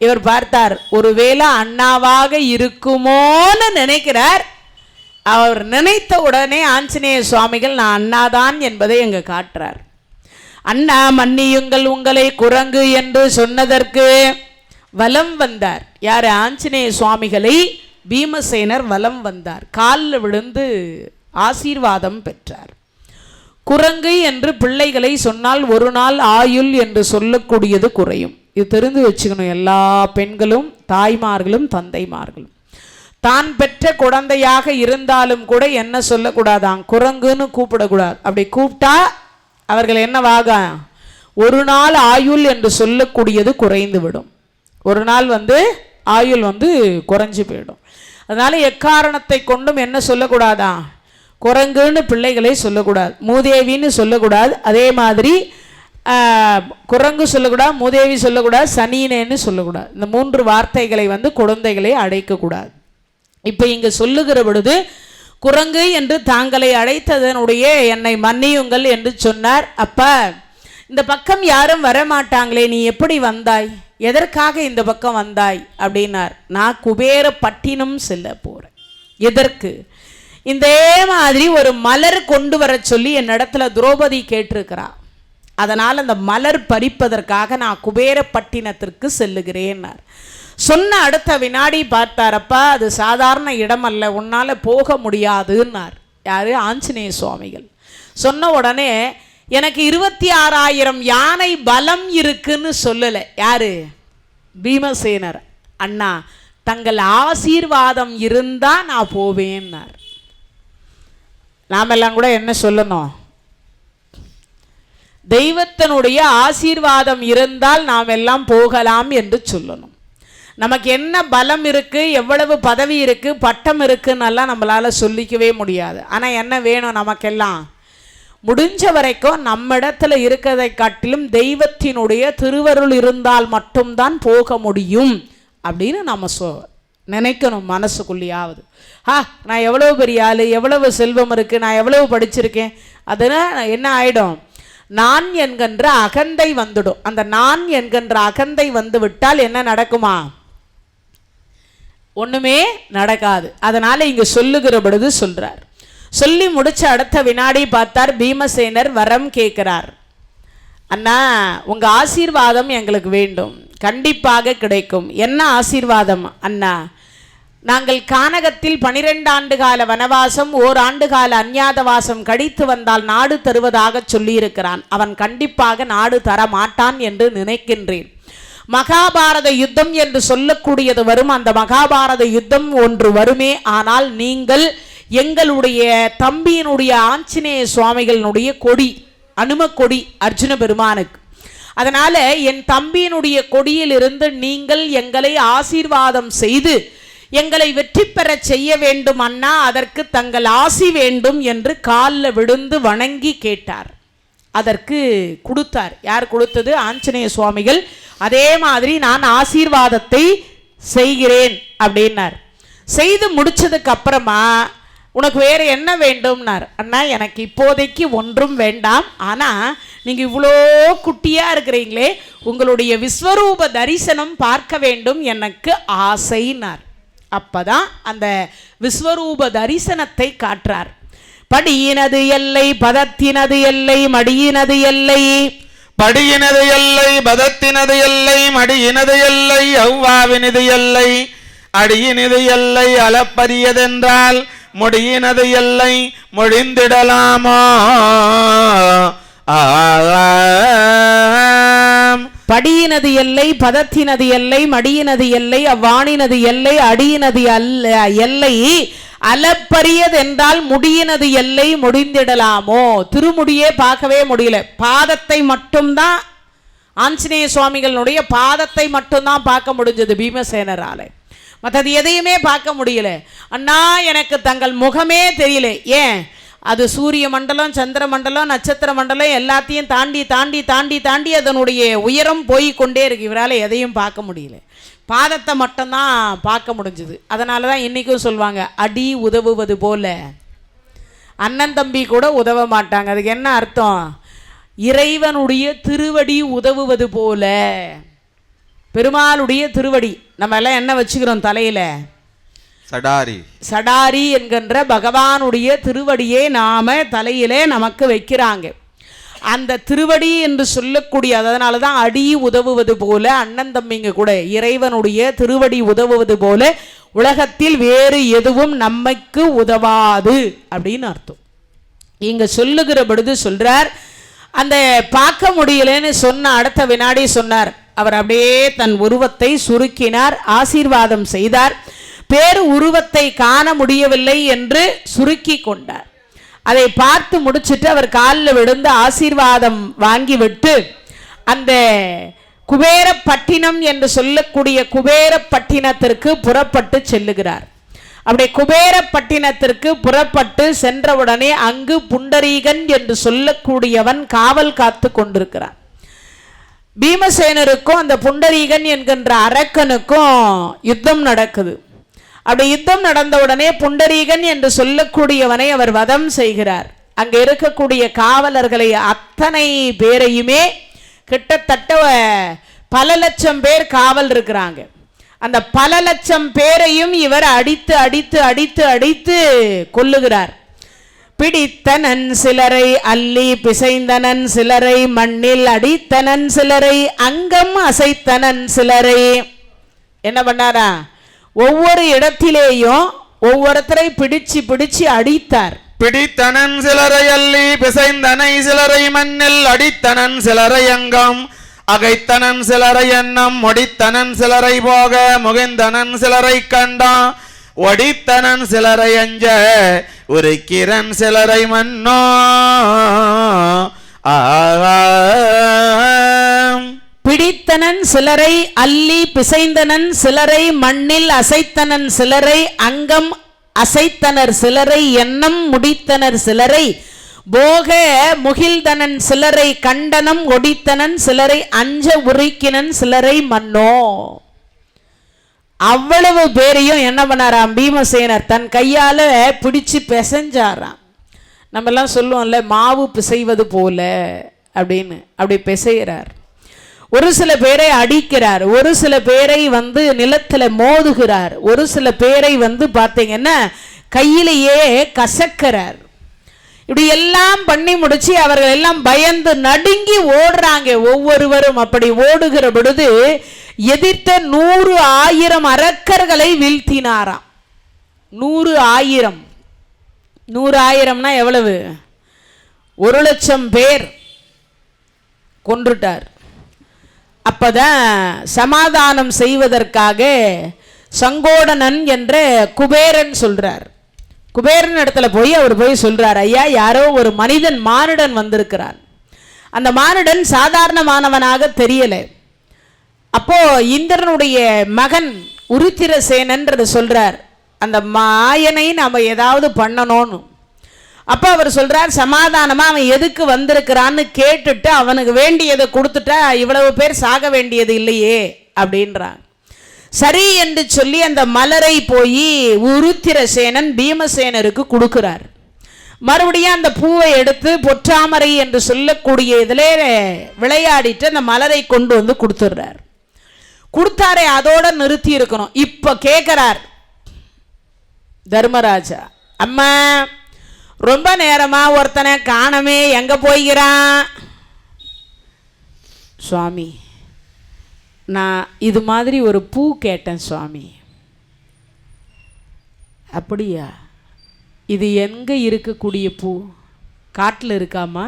இவர் பார்த்தார், ஒருவேளை அண்ணாவாக இருக்குமோன்னு நினைக்கிறார். அவர் நினைத்த உடனே ஆஞ்சநேய சுவாமிகள் நான் அண்ணாதான் என்பதை எங்க காட்டுறார். அண்ணா மன்னியுங்கள் உங்களை குரங்கு என்று சொன்னதற்கு வலம் வந்தார். யார்? ஆஞ்சநேய சுவாமிகளை பீமசேனர் வலம் வந்தார். காலில் விழுந்து ஆசீர்வாதம் பெற்றார். குரங்கு என்று பிள்ளைகளை சொன்னால் ஒரு நாள் ஆயுள் என்று சொல்லக்கூடியது குறையும். இது தெரிந்து வச்சுக்கணும் எல்லா பெண்களும், தாய்மார்களும், தந்தைமார்களும். தான் பெற்ற குழந்தையாக இருந்தாலும் கூட என்ன சொல்லக்கூடாதான், குரங்குன்னு கூப்பிடக்கூடாது. அப்படி கூப்பிட்டா அவர்கள் என்னவாக, ஒரு நாள் ஆயுள் என்று சொல்லக்கூடியது குறைந்து விடும். ஒரு நாள் ஆயுள் குறைஞ்சு போயிடும். அதனால எக்காரணத்தை கொண்டும் என்ன சொல்லக்கூடாதான், குரங்குன்னு பிள்ளைகளை சொல்லக்கூடாது, மூதேவின்னு சொல்லக்கூடாது. அதே மாதிரி குரங்கு சொல்லக்கூடாது, மூதேவி சொல்லக்கூடாது, சனியனேன்னு சொல்லக்கூடாது. இந்த 3 வார்த்தைகளை குழந்தைகளை அழைக்கக்கூடாது. இப்போ இங்கே சொல்லுகிற பொழுது குரங்கு என்று தாங்களை அழைத்ததனுடைய என்னை மன்னியுங்கள் என்று சொன்னார். அப்போ இந்த பக்கம் யாரும் வரமாட்டாங்களே, நீ எப்படி வந்தாய், எதற்காக இந்த பக்கம் வந்தாய் அப்படின்னார். நான் குபேரப்பட்டினம் செல்ல போகிறேன். எதற்கு? இதே மாதிரி ஒரு மலர் கொண்டு வர சொல்லி என்னிடத்துல திரௌபதி கேட்டிருக்கிறா. அதனால் அந்த மலர் பறிப்பதற்காக நான் குபேரப்பட்டினத்திற்கு செல்லுகிறேன்னார். சொன்ன அடுத்த வினாடி பார்த்தாரப்பா, அது சாதாரண இடம் அல்ல, உன்னால் போக முடியாதுன்னார். யார்? ஆஞ்சநேய சுவாமிகள். சொன்ன உடனே எனக்கு 26,000 யானை பலம் இருக்குன்னு சொல்லலை. யாரு? பீமசேனர். அண்ணா, தங்கள் ஆசீர்வாதம் இருந்தால் நான் போவேன்னார். நாமெல்லாம் கூட என்ன சொல்லணும்? தெய்வத்தினுடைய ஆசீர்வாதம் இருந்தால் நாம் எல்லாம் போகலாம் என்று சொல்லணும். நமக்கு என்ன பலம் இருக்குது, எவ்வளவு பதவி இருக்குது, பட்டம் இருக்குன்னெல்லாம் நம்மளால் சொல்லிக்கவே முடியாது. ஆனால் என்ன வேணும் நமக்கெல்லாம்? முடிஞ்ச வரைக்கும் நம்ம இடத்துல இருக்கிறதை காட்டிலும் தெய்வத்தினுடைய திருவருள் இருந்தால் மட்டும்தான் போக முடியும் அப்படின்னு நம்ம நினைக்கணும் மனசுக்குள்ளேயாவது. நான் எவ்வளவு பெரிய ஆள், எவ்வளவு செல்வம் இருக்குது, நான் எவ்வளவு படிச்சிருக்கேன், அதனால் என்ன ஆகிடும்? நான் என்கின்ற அகந்தை வந்துடும். அந்த நான் என்கின்ற அகந்தை வந்து விட்டால் என்ன நடக்குமா? ஒன்றுமே நடக்காது. அதனால் இங்கே சொல்லுகிற பொழுது சொல்கிறார். சொல்லி முடிச்ச அடுத்த வினாடி பார்த்தார், பீமசேனர் வரம் கேட்கிறார். அண்ணா, உங்கள் ஆசீர்வாதம் எங்களுக்கு வேண்டும், கண்டிப்பாக கிடைக்கும். என்ன ஆசீர்வாதம் அண்ணா? நாங்கள் கானகத்தில் 12 ஆண்டு கால வனவாசம், 1 ஆண்டு கால அஞ்ஞாதவாசம் கடித்து வந்தால் நாடு தருவதாக சொல்லியிருக்கிறான். அவன் கண்டிப்பாக நாடு தர மாட்டான் என்று நினைக்கின்றேன். மகாபாரத யுத்தம் என்று சொல்லக்கூடியது வரும். அந்த மகாபாரத யுத்தம் ஒன்று வருமே, ஆனால் நீங்கள் எங்களுடைய தம்பியினுடைய ஆஞ்சநேய சுவாமிகளினுடைய கொடி, அனும கொடி அர்ஜுன பெருமானுக்கு. அதனால என் தம்பியினுடைய கொடியிலிருந்து நீங்கள் எங்களை ஆசீர்வாதம் செய்து எங்களை வெற்றி பெற செய்ய வேண்டும் அண்ணா, அதற்கு தங்கள் ஆசி வேண்டும் என்று காலில் விழுந்து வணங்கி கேட்டார். அதற்கு கொடுத்தார். யார் கொடுத்தது? ஆஞ்சநேய சுவாமிகள். அதே மாதிரி நான் ஆசீர்வாதத்தை செய்கிறேன் அப்படின்னார். செய்து முடிச்சதுக்கு அப்புறமா உனக்கு வேறு என்ன வேண்டும்னார். அண்ணா, எனக்கு இப்போதைக்கு ஒன்றும் வேண்டாம், ஆனால் நீங்கள் இவ்வளோ குட்டியாக இருக்கிறீங்களே, உங்களுடைய விஸ்வரூப தரிசனம் பார்க்க வேண்டும் எனக்கு ஆசைனார். அப்பதான் அந்த விஸ்வரூப தரிசனத்தை காட்டுறார். படியினது எல்லை, பதத்தினது எல்லை, மடியினது எல்லை. படியினது எல்லை, பதத்தினது எல்லை, மடியினது எல்லை, அவ்வாவினது எல்லை, அடியினது எல்லை, அளப்பரியதென்றால் முடியினது எல்லை முடிந்திடலாமோ? படியினது எல்லை, பதத்தினது எல்லை, மடியினது எல்லை, அவ்வாணினது எல்லை, அடியினது எல்லை அளப்பரியதென்றால் முடியினது எல்லை முடிந்திடலாமோ? திருமுடியே பார்க்கவே முடியல, பாதத்தை மட்டும்தான், ஆஞ்சநேய சுவாமிகளுடைய பாதத்தை மட்டும்தான் பார்க்க முடிஞ்சது பீமசேனரால. மற்றது எதையுமே பார்க்க முடியல. அண்ணா, எனக்கு தங்கள் முகமே தெரியல. ஏன்? அது சூரிய மண்டலம், சந்திர மண்டலம், நட்சத்திர மண்டலம் எல்லாத்தையும் தாண்டி தாண்டி தாண்டி தாண்டி அதனுடைய உயரம் போய் கொண்டே இருக்கு. இவரால் எதையும் பார்க்க முடியல, பாதத்தை மட்டும்தான் பார்க்க முடிஞ்சுது. அதனால தான் இன்றைக்கும் சொல்லுவாங்க, அடி உதவுவது போல. அண்ணன் தம்பி கூட உதவ மாட்டாங்க. அதுக்கு என்ன அர்த்தம்? இறைவனுடைய திருவடி உதவுவது போல. பெருமாளுடைய திருவடி நம்ம எல்லாம் என்ன வச்சுக்கிறோம் தலையில்? சடாரி. சடாரி என்கின்ற பகவானுடைய திருவடியே நாம தலையிலே நமக்கு வைக்கிறாங்க. அந்த திருவடி என்று சொல்லக்கூடிய, அதனால தான் அடி உதவுவது போல, அண்ணன் தம்பிங்க கூட இறைவனுடைய திருவடி உதவுவது போல உலகத்தில் வேறு எதுவும் நம்மைக்கு உதவாது அப்படின்னு அர்த்தம். இங்க சொல்லுகிற பொழுது சொல்றார், அந்த பார்க்க முடியலன்னு சொன்ன அடுத்த வினாடி சொன்னார். அவர் அப்படியே தன் உருவத்தை சுருக்கினார், ஆசீர்வாதம் செய்தார். பேரு உருவத்தை காண முடியவில்லை என்று சுருக்கி கொண்டார். அதை பார்த்து முடிச்சுட்டு அவர் காலில் விழுந்து ஆசீர்வாதம் வாங்கிவிட்டு அந்த குபேரப்பட்டினம் என்று சொல்லக்கூடிய குபேரப்பட்டினத்திற்கு புறப்பட்டு செல்லுகிறார். அப்படியே குபேரப்பட்டினத்திற்கு புறப்பட்டு சென்றவுடனே அங்கு புண்டரீகன் என்று சொல்லக்கூடியவன் காவல் காத்து கொண்டிருக்கிறான். பீமசேனருக்கும் அந்த புண்டரீகன் என்கின்ற அரக்கனுக்கும் யுத்தம் நடக்குது. அப்படி யுத்தம் நடந்தவுடனே புண்டரீகன் என்று சொல்லக்கூடியவனை அவர் வதம் செய்கிறார். அங்க இருக்கக்கூடிய காவலர்களை அத்தனை பேரையுமே, கிட்டத்தட்ட பல லட்சம் பேர் காவல் இருக்கிறாங்க, அந்த பல லட்சம் பேரையும் இவர் அடித்து அடித்து அடித்து அடித்து கொல்லுகிறார். பிடித்தனன் சிலரை அள்ளி பிசைந்தனன் சிலரை மண்ணில் அடித்தனன் சிலரை அங்கம் அசைத்தனன் சிலரை. என்ன பண்ணாரா? ஒவ்வொரு இடத்திலேயும் ஒவ்வொருத்தரை பிடிச்சு பிடிச்சு அடித்தார். பிடித்தனன் சிலரை அள்ளி பிசைந்தனை சிலரை மண்ணில் அடித்தனன் சிலரை அங்கம் அகைத்தனன் சிலரை எண்ணம் முடித்தனன் சிலரை போக முகிந்தனன் சிலரை கண்டா ஒடித்தனன் சிலரை அஞ்ச ஒரு கிரண் சிலரை மன்னோ. பிடித்தனன் சிலரை அள்ளி பிசைந்தனன் சிலரை மண்ணில் அசைத்தனன் சிலரை அங்கம் அசைத்தனர் சிலரை எண்ணம் முடித்தனர் சிலரை போக முகில்தனன் சிலரை கண்டனம் ஒடித்தனன் சிலரை அஞ்ச உருக்கினன் சிலரை மன்னோ. அவ்வளவு பேரையும் என்ன பண்ணாராம் பீமசேனர்? தன் கையால பிடிச்சு பிசைஞ்சாராம். நம்ம எல்லாம் சொல்லுவோம்ல, மாவு பிசைவது போல அப்படின்னு. அப்படி பிசைகிறார். ஒரு சில பேரை அடிக்கிறார், ஒரு சில பேரை நிலத்துல மோதுகிறார், ஒரு சில பேரை பார்த்தீங்கன்னா கையிலேயே கசக்கிறார். இப்படி எல்லாம் பண்ணி முடிச்சு அவர்கள் எல்லாம் பயந்து நடுங்கி ஓடுறாங்க ஒவ்வொருவரும். அப்படி ஓடுகிற பொழுது எதிர்த்த 100,000 அரக்கர்களை வீழ்த்தினாராம். 100,000 100,000னா எவ்வளவு? 1,00,000 பேர் கொன்றுட்டார். அப்பதான் சமாதானம் செய்வதற்காக சங்கோடனன் என்ற குபேரன் சொல்றார். குபேரன் இடத்துல போய் அவர் போய் சொல்றார், ஐயா, யாரோ ஒரு மனிதன் மானிடன் வந்திருக்கிறான். அந்த மானிடன் சாதாரணமானவனாக தெரியல. அப்போ இந்திரனுடைய மகன் உருத்திரசேனன்றது சொல்றார், அந்த மாயனை நாம ஏதாவது பண்ணணும்னு. அப்போ அவர் சொல்றார், சமாதானமா அவன் எதுக்கு வந்திருக்கிறான்னு கேட்டுட்டு அவனுக்கு வேண்டியதை கொடுத்துட்டா இவ்வளவு பேர் சாக வேண்டியது இல்லையே அப்படின்றான். சரி என்று சொல்லி அந்த மலரை போய் உருத்திரசேனன் பீமசேனருக்கு கொடுக்கிறார். மறுபடியும் அந்த பூவை எடுத்து பொற்றாமரை என்று சொல்லக்கூடிய இதிலே விளையாடிட்டு அந்த மலரை கொண்டு வந்து கொடுத்துடுறார். கொடுத்தாரே, அதோட நிறுத்தி இருக்கணும். இப்ப கேட்கிறார் தர்மராஜா, அம்மா ரொம்ப நேரமா ஒருத்தனை காணமே, எங்க போய்கிறான்? சுவாமி, நான் இது மாதிரி ஒரு பூ கேட்டேன் சுவாமி. அப்படியா? இது எங்கே இருக்கக்கூடிய பூ? காட்டில் இருக்காமா?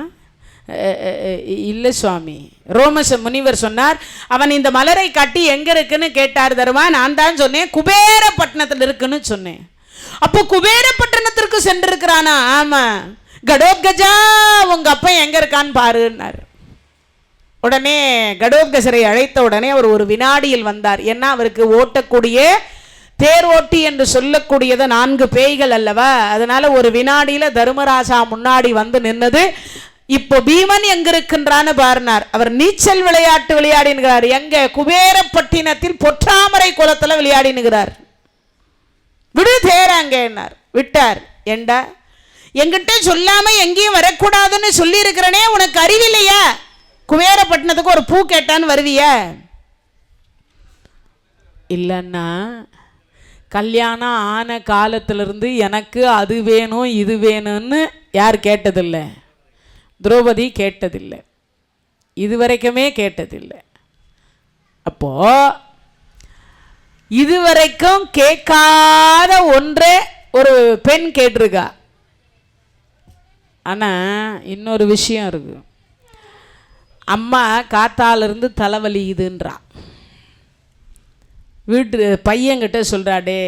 இல்லை சுவாமி. ரோமச முனிவர் சொன்னார், அவன் இந்த மலரை காட்டி எங்கே இருக்குன்னு கேட்டார் தருமா. நான் தான் சொன்னேன் குபேரப்பட்டினத்தில் இருக்குன்னு சொன்னேன். அப்போ குபேரப்பட்டினத்திற்கு சென்றிருக்கிறானா? ஆமாம். கடோத்கஜா, உங்க அப்பா எங்கே இருக்கான்னு பாருன்னார். உடனே கடோத்கஜரை அழைத்த உடனே அவர் ஒரு வினாடியில் வந்தார். ஏன்னா அவருக்கு ஓட்டக்கூடிய தேர் ஓட்டி என்று சொல்லக்கூடியது 4 பேய்கள் அல்லவா, அதனால ஒரு வினாடியில தர்மராஜா முன்னாடி வந்து நின்னது. இப்போ பீமன் எங்க இருக்கின்றான்னு பாருனார். அவர் நீச்சல் விளையாட்டு விளையாடினுகிறார். எங்க? குபேரப்பட்டினத்தில் பொற்றாமரை குளத்துல விளையாடினுகிறார். விடு தேராங்கன்னார். விட்டார். ஏண்டா, எங்கிட்ட சொல்லாம எங்கேயும் வரக்கூடாதுன்னு சொல்லி இருக்கிறனே, உனக்கு அறிவில்லையா? குபேரப்பட்டினத்துக்கு ஒரு பூ கேட்டான்னு வருவிய? இல்லைன்னா கல்யாணம் ஆன காலத்திலிருந்து எனக்கு அது வேணும் இது வேணும்னு யார் கேட்டதில்லை? திரௌபதி கேட்டதில்லை, இதுவரைக்குமே கேட்டதில்லை. அப்போ இதுவரைக்கும் கேட்காத ஒன்றை ஒரு பெண் கேட்டிருக்கா. ஆனால் இன்னொரு விஷயம் இருக்கு. அம்மா காத்தாலிருந்து தலைவலிக்குதுன்றா. வீட்டு பையன்கிட்ட சொல்கிறாடே,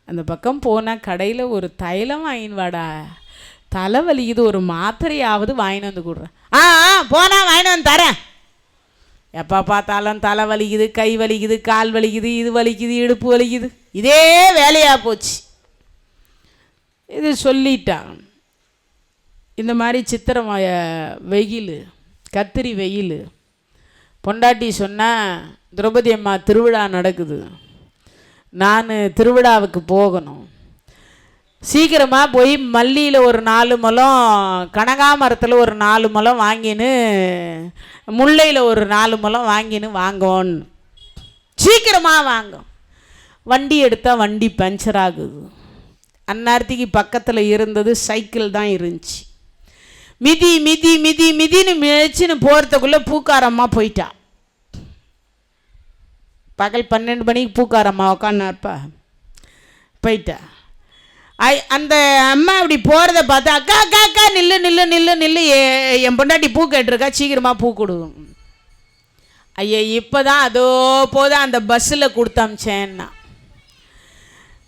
அந்த பக்கம் போனால் கடையில் ஒரு தைலம் வாங்கின்னு வாடா, தலைவலிக்குது, ஒரு மாத்திரையாவது வாங்கின்னு வந்து கொடுறேன். போனால் வாங்கின்னு வந்து தரேன். எப்போ பார்த்தாலும் தலை வலிக்குது, கை வலிக்குது, கால் வலிக்குது, இது வலிக்குது, இடுப்பு வலிக்குது, இதே வேலையாக போச்சு. இது சொல்லிட்டான். இந்த மாதிரி சித்திரை வெயில், கத்திரி வெயில். பொண்டாட்டி சொன்னால், திரௌபதி அம்மா திருவிழா நடக்குது, நான் திருவிழாவுக்கு போகணும், சீக்கிரமாக போய் மல்லியில் ஒரு 4 முழம், கனகாமரத்தில் ஒரு 4 முழம் வாங்கின்னு, முல்லையில் ஒரு 4 முழம் வாங்கின்னு வாங்கோன்னு. சீக்கிரமாக வாங்க. வண்டி எடுத்தால் வண்டி பஞ்சர் ஆகுது. அந்நேரத்துக்கு பக்கத்தில் இருந்தது சைக்கிள் தான் இருந்துச்சு. மிதி மிதி மிதி மிதின்னு மிதிச்சுன்னு போகிறதுக்குள்ளே பூக்காரம்மா போயிட்டா. பகல் 12 மணிக்கு பூக்காரம்மா உக்காந்துப்பா போயிட்டா. அந்த அம்மா அப்படி போகிறத பார்த்து, அக்கா அக்கா அக்கா நில்லு நில்லு நில்லு நில்லு, என் பொண்டாட்டி பூ கேட்டிருக்கா, சீக்கிரமாக பூ கொடுக்கும். ஐயா இப்போ தான் அதோ போதான் அந்த பஸ்ஸில் கொடுத்தமிச்சேன்னா,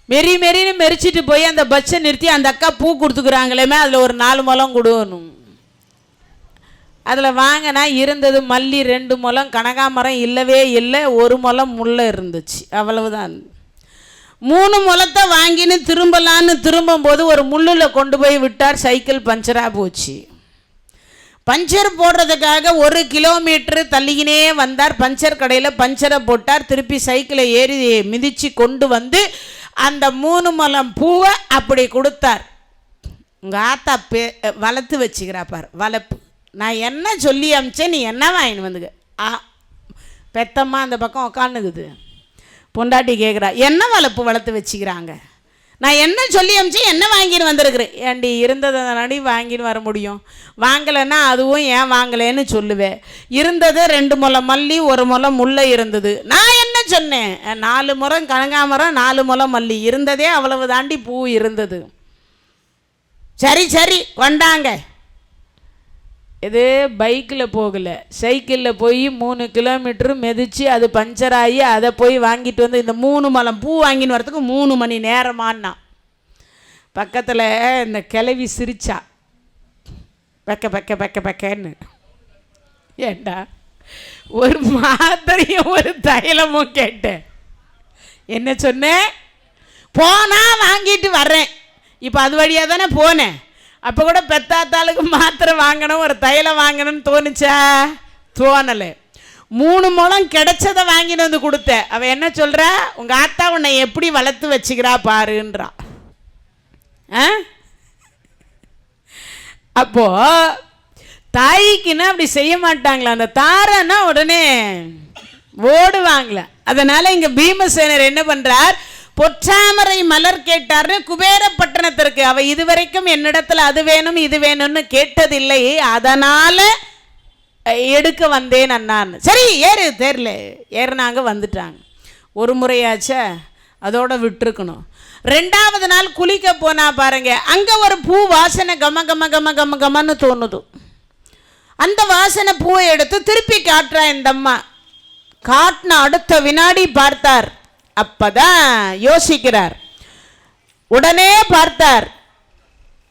மெரி மெரின்னு மெரிச்சிட்டு போய் அந்த பஸ்ஸை நிறுத்தி அந்த அக்கா பூ கொடுத்துக்குறாங்களேமே, அதில் ஒரு 4 முழம் கொடுக்கணும். அதில் வாங்கினா இருந்தது மல்லி 2 முழம், கனகாமரம் இல்லவே இல்லை, 1 முழம் முல்லை இருந்துச்சு, அவ்வளவுதான். 3 முழத்தை வாங்கின்னு திரும்பலான்னு திரும்பும்போது ஒரு முள்ளில் கொண்டு போய் விட்டார். சைக்கிள் பஞ்சராக போச்சு. பஞ்சர் போடுறதுக்காக 1 கிலோமீட்டரு தள்ளிக்கினே வந்தார். பஞ்சர் கடையில் பஞ்சரை போட்டார். திருப்பி சைக்கிளை ஏறி மிதித்து கொண்டு வந்து அந்த 3 முழம் பூவை அப்படி கொடுத்தார். உங்கள் ஆத்தா வளர்த்து வச்சுக்கிறா பார், வளர்ப்பு. நான் என்ன சொல்லி அமிச்சேன், நீ என்ன வாங்கின்னு வந்துக்க. பெத்தம்மா அந்த பக்கம் உக்காந்துக்குது. பொண்டாட்டி கேட்குறா, என்ன வளர்த்து வச்சுக்கிறாங்க, நான் என்ன சொல்லி அமிச்சேன், என்ன வாங்கின்னு வந்திருக்கிறேன். ஏண்டி இருந்ததை நடி வாங்கின்னு வர முடியும், வாங்கலைன்னா அதுவும் ஏன் வாங்கலேன்னு சொல்லுவேன். இருந்தது 2 முழம் மல்லி, 1 முழம் முல்லை இருந்தது. நான் என்ன சொன்னேன், 4 முழம் கனகாமரம், 4 முழம் மல்லி இருந்ததே, அவ்வளவு தாண்டி பூ இருந்தது. சரி சரி கொண்டாங்க. இது பைக்கில் போகலை, சைக்கிளில் போய் 3 கிலோமீட்டரு மிதித்து அது பஞ்சராகி அதை போய் வாங்கிட்டு வந்து இந்த 3 முழம் பூ வாங்கின்னு வரத்துக்கு 3 மணி நேரமானா. பக்கத்தில் இந்த கிளவி சிரிச்சா, பக்க பக்க பக்க பக்கன்னு. ஏண்டா ஒரு மாத்திரையும் ஒரு தைலமும் கேட்டேன். என்ன சொன்னேன், போனால் வாங்கிட்டு வர்றேன். இப்போ அது வழியாக தானே போனேன். அப்போ கூட பெத்தாத்தாளுக்கு மாத்திரை வாங்கணும், ஒரு தைலம் வாங்கணும்னு தோணுச்சா? தோணலை. 3 முழம் கிடைச்சதை வாங்கிட்டு வந்து கொடுத்தேன். அவள் என்ன சொல்கிறா, உங்கள் ஆத்தா உன்னை எப்படி வளர்த்து வச்சுக்கிறா பாருன்றா. அப்போ தாய்க்குன்னா அப்படி செய்ய மாட்டாங்களா, அந்த தாரன்னா உடனே ஓடுவாங்களே. அதனால இங்கே பீமசேனர் என்ன பண்ணுறார், பொற்றாமரை மலர் கேட்டார்னு குபேரப்பட்டணத்திற்கு. அவ இதுவரைக்கும் என்னிடத்துல அது வேணும் இது வேணும்னு கேட்டதில்லை, அதனால எடுக்க வந்தேன் அண்ணான்னு. சரி ஏறு, தெரியல ஏறினாங்க, வந்துட்டாங்க. ஒரு முறையாச்சா, அதோட விட்டுருக்கணும். 2வது நாள் குளிக்க போனா பாருங்க, அங்க ஒரு பூ வாசனை கம கம கம கம கமன்னு தோணுது. அந்த வாசனை பூவை எடுத்து திருப்பி காட்டுறா இந்த அம்மா. காட்டின அடுத்த வினாடி பார்த்தார். அப்பதான் யோசிக்கிறார். உடனே பார்த்தார்,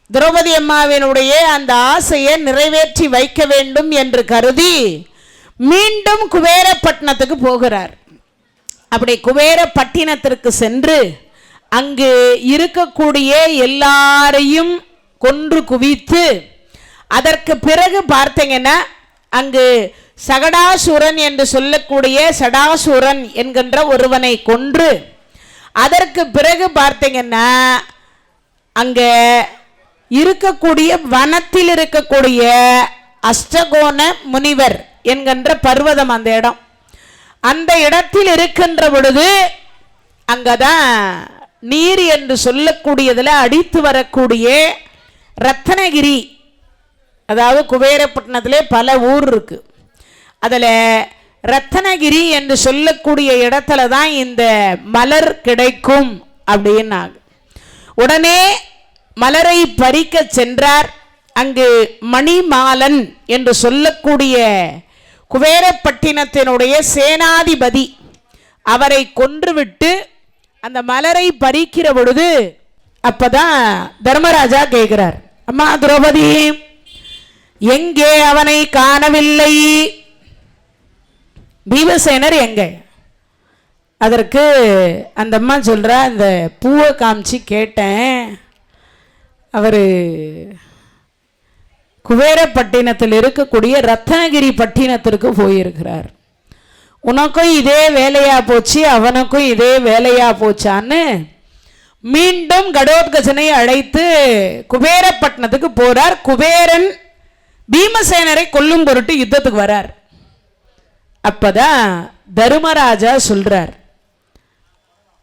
திரௌபதி அம்மாவினுடைய அந்த ஆசையை நிறைவேற்றி வைக்க வேண்டும் என்று கருதி மீண்டும் குபேரப்பட்டினத்துக்கு போகிறார். அப்படி குபேரப்பட்டினத்திற்கு சென்று அங்கு இருக்கக்கூடிய எல்லாரையும் கொன்று குவித்து, அதற்கு பிறகு பார்த்தீங்கன்னா அங்கு சகடாசுரன் என்று சொல்லக்கூடிய சடாசுரன் என்கின்ற ஒருவனை கொன்று, அதற்கு பிறகு பார்த்தீங்கன்னா அங்க இருக்கக்கூடிய வனத்தில் இருக்கக்கூடிய அஷ்டகோண முனிவர் என்கின்ற பர்வதம் அந்த இடம், அந்த இடத்தில் இருக்கின்ற பொழுது அங்கதான் நீர் என்று சொல்லக்கூடியதில் அடித்து வரக்கூடிய ரத்னகிரி, அதாவது குபேரப்பட்டினத்திலே பல ஊர் இருக்கு, அதில் ரத்னகிரி என்று சொல்லக்கூடிய இடத்துல தான் இந்த மலர் கிடைக்கும் அப்படின்னாங்க. உடனே மலரை பறிக்க சென்றார். அங்கு மணிமாலன் என்று சொல்லக்கூடிய குபேரப்பட்டினத்தினுடைய சேனாதிபதி அவரை கொன்றுவிட்டு அந்த மலரை பறிக்கிற பொழுது அப்பதான் தர்மராஜா கேட்கிறார், அம்மா திரௌபதி எங்கே அவனை காணவில்லை, பீமசேனர் எங்கே? அதற்கு அந்த அம்மா சொல்றா, இந்த பூவை காமிச்சு கேட்டேன், அவர் குபேரப்பட்டினத்தில் இருக்கக்கூடிய ரத்னகிரி பட்டினத்திற்கு போயிருக்கிறார். உனக்கும் இதே வேலையா போச்சு, அவனுக்கும் இதே வேலையா போச்சான்னு மீண்டும் கடோத்கஜனை அழைத்து குபேரப்பட்டினத்துக்கு போறார். குபேரன் பீமசேனரை கொல்லும் பொருட்டு யுத்தத்துக்கு வரார். அப்பதான் தர்மராஜா சொல்றார்,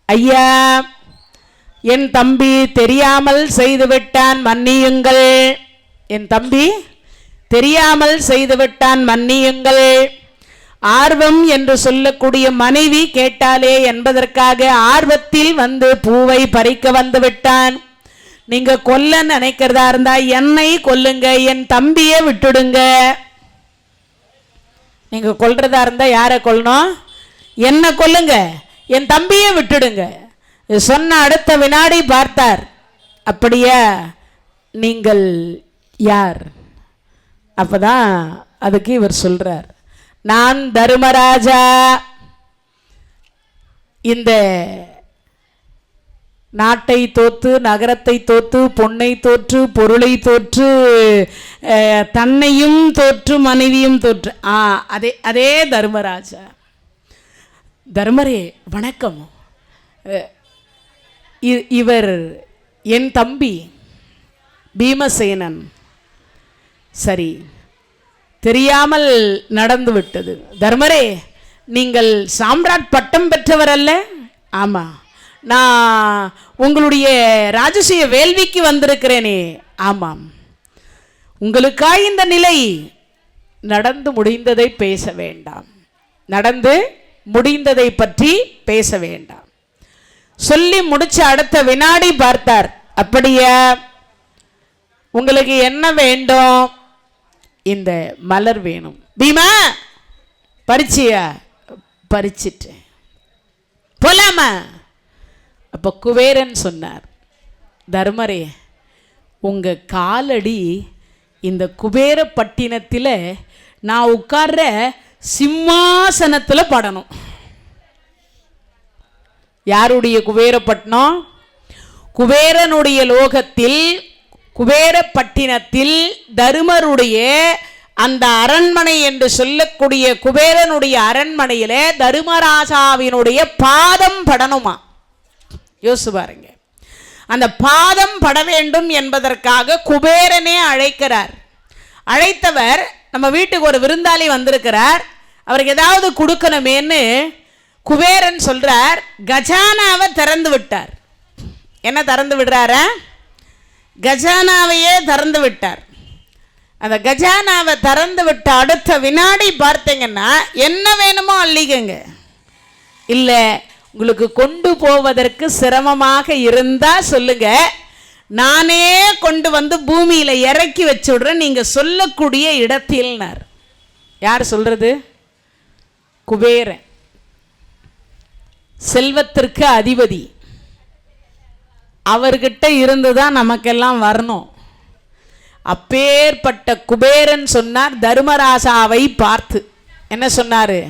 ஐயா, என் தம்பி தெரியாமல் செய்துவிட்டான், மன்னியுங்கள். என் தம்பி தெரியாமல் செய்துவிட்டான், மன்னியுங்கள். ஆர்வம் என்று சொல்லக்கூடிய மனைவி கேட்டாலே என்பதற்காக ஆர்வத்தில் வந்து பூவை பறிக்க வந்து விட்டான். நீங்க கொல்ல நினைக்கிறதா இருந்தா என்னை கொல்லுங்க, என் தம்பியை விட்டுடுங்க. நீங்க கொல்றதா இருந்தா யாரை கொல்லணும்? என்ன கொல்லுங்க, என் தம்பியை விட்டுடுங்க. சொன்ன அடுத்த வினாடி பார்த்தார், அப்படியா, நீங்கள் யார்? அப்பதான் அதுக்கு இவர் சொல்றார், நான் தர்மராஜா. இந்த நாட்டை தோத்து, நகரத்தை தோத்து, பொன்னை தோற்று, பொருளை தோற்று, தன்னையும் தோற்று, மனைவியும் தோற்று, அதே தர்மராஜா. தர்மரே வணக்கம். இவர் என் தம்பி பீமசேனன். சரி, தெரியாமல் நடந்து விட்டது. தர்மரே, நீங்கள் சாம்ராட் பட்டம் பெற்றவர் அல்ல? ஆமா, நான் உங்களுடைய ராஜசூய வேள்விக்கு வந்திருக்கிறேனே. ஆமாம். உங்களுக்காய் இந்த நிலை. நடந்து முடிந்ததை பேச வேண்டாம், நடந்து முடிந்ததை பற்றி பேச வேண்டாம். சொல்லி முடிச்ச அடுத்த வினாடி பார்த்தார், அப்படியா, உங்களுக்கு என்ன வேண்டும்? இந்த மலர் வேணும். பீமா, பறிச்சியா? பறிச்சிட்டேன், போலாமா? அப்ப குபேரன் சொன்னார், தர்மரே, உங்க காலடி இந்த குபேரப்பட்டினத்தில் நான் உட்கார்ற சிம்மாசனத்தில் படணும். யாருடைய குபேரப்பட்டினம்? குபேரனுடைய லோகத்தில், குபேரப்பட்டினத்தில் தருமருடைய அந்த அரண்மனை என்று சொல்லக்கூடிய குபேரனுடைய அரண்மனையில தர்மராஜாவினுடைய பாதம் படணுமா? யோசிச்சு பாருங்க. அந்த பாதம் பட வேண்டும் என்பதற்காக குபேரனே அழைக்கிறார். அழைத்தவர், நம்ம வீட்டுக்கு ஒரு விருந்தாளி வந்திருக்கிறார், அவருக்கு ஏதாவது கொடுக்கணுமேன்னு குபேரன் சொல்றார், கஜானாவை திறந்து விட்டார். என்ன திறந்து விடுறார? கஜானாவையே திறந்து விட்டார். அந்த கஜானாவை திறந்து விட்ட அடுத்த வினாடி பார்த்தீங்கன்னா, என்ன வேணுமோ அள்ளிக்கங்க. இல்லை, உங்களுக்கு கொண்டு போவதற்கு சிரமமாக இருந்தா சொல்லுங்க, நானே கொண்டு வந்து பூமியில இறக்கி வச்சு விடுறேன், நீங்க சொல்லக்கூடிய இடத்தில்னார். யார் சொல்றது? குபேரன், செல்வத்திற்கு அதிபதி. அவர்கிட்ட இருந்துதான் நமக்கெல்லாம் வரணும். அப்பேற்பட்ட குபேரன் சொன்னார் தர்மராஜாவை பார்த்து, என்ன சொன்னாரு?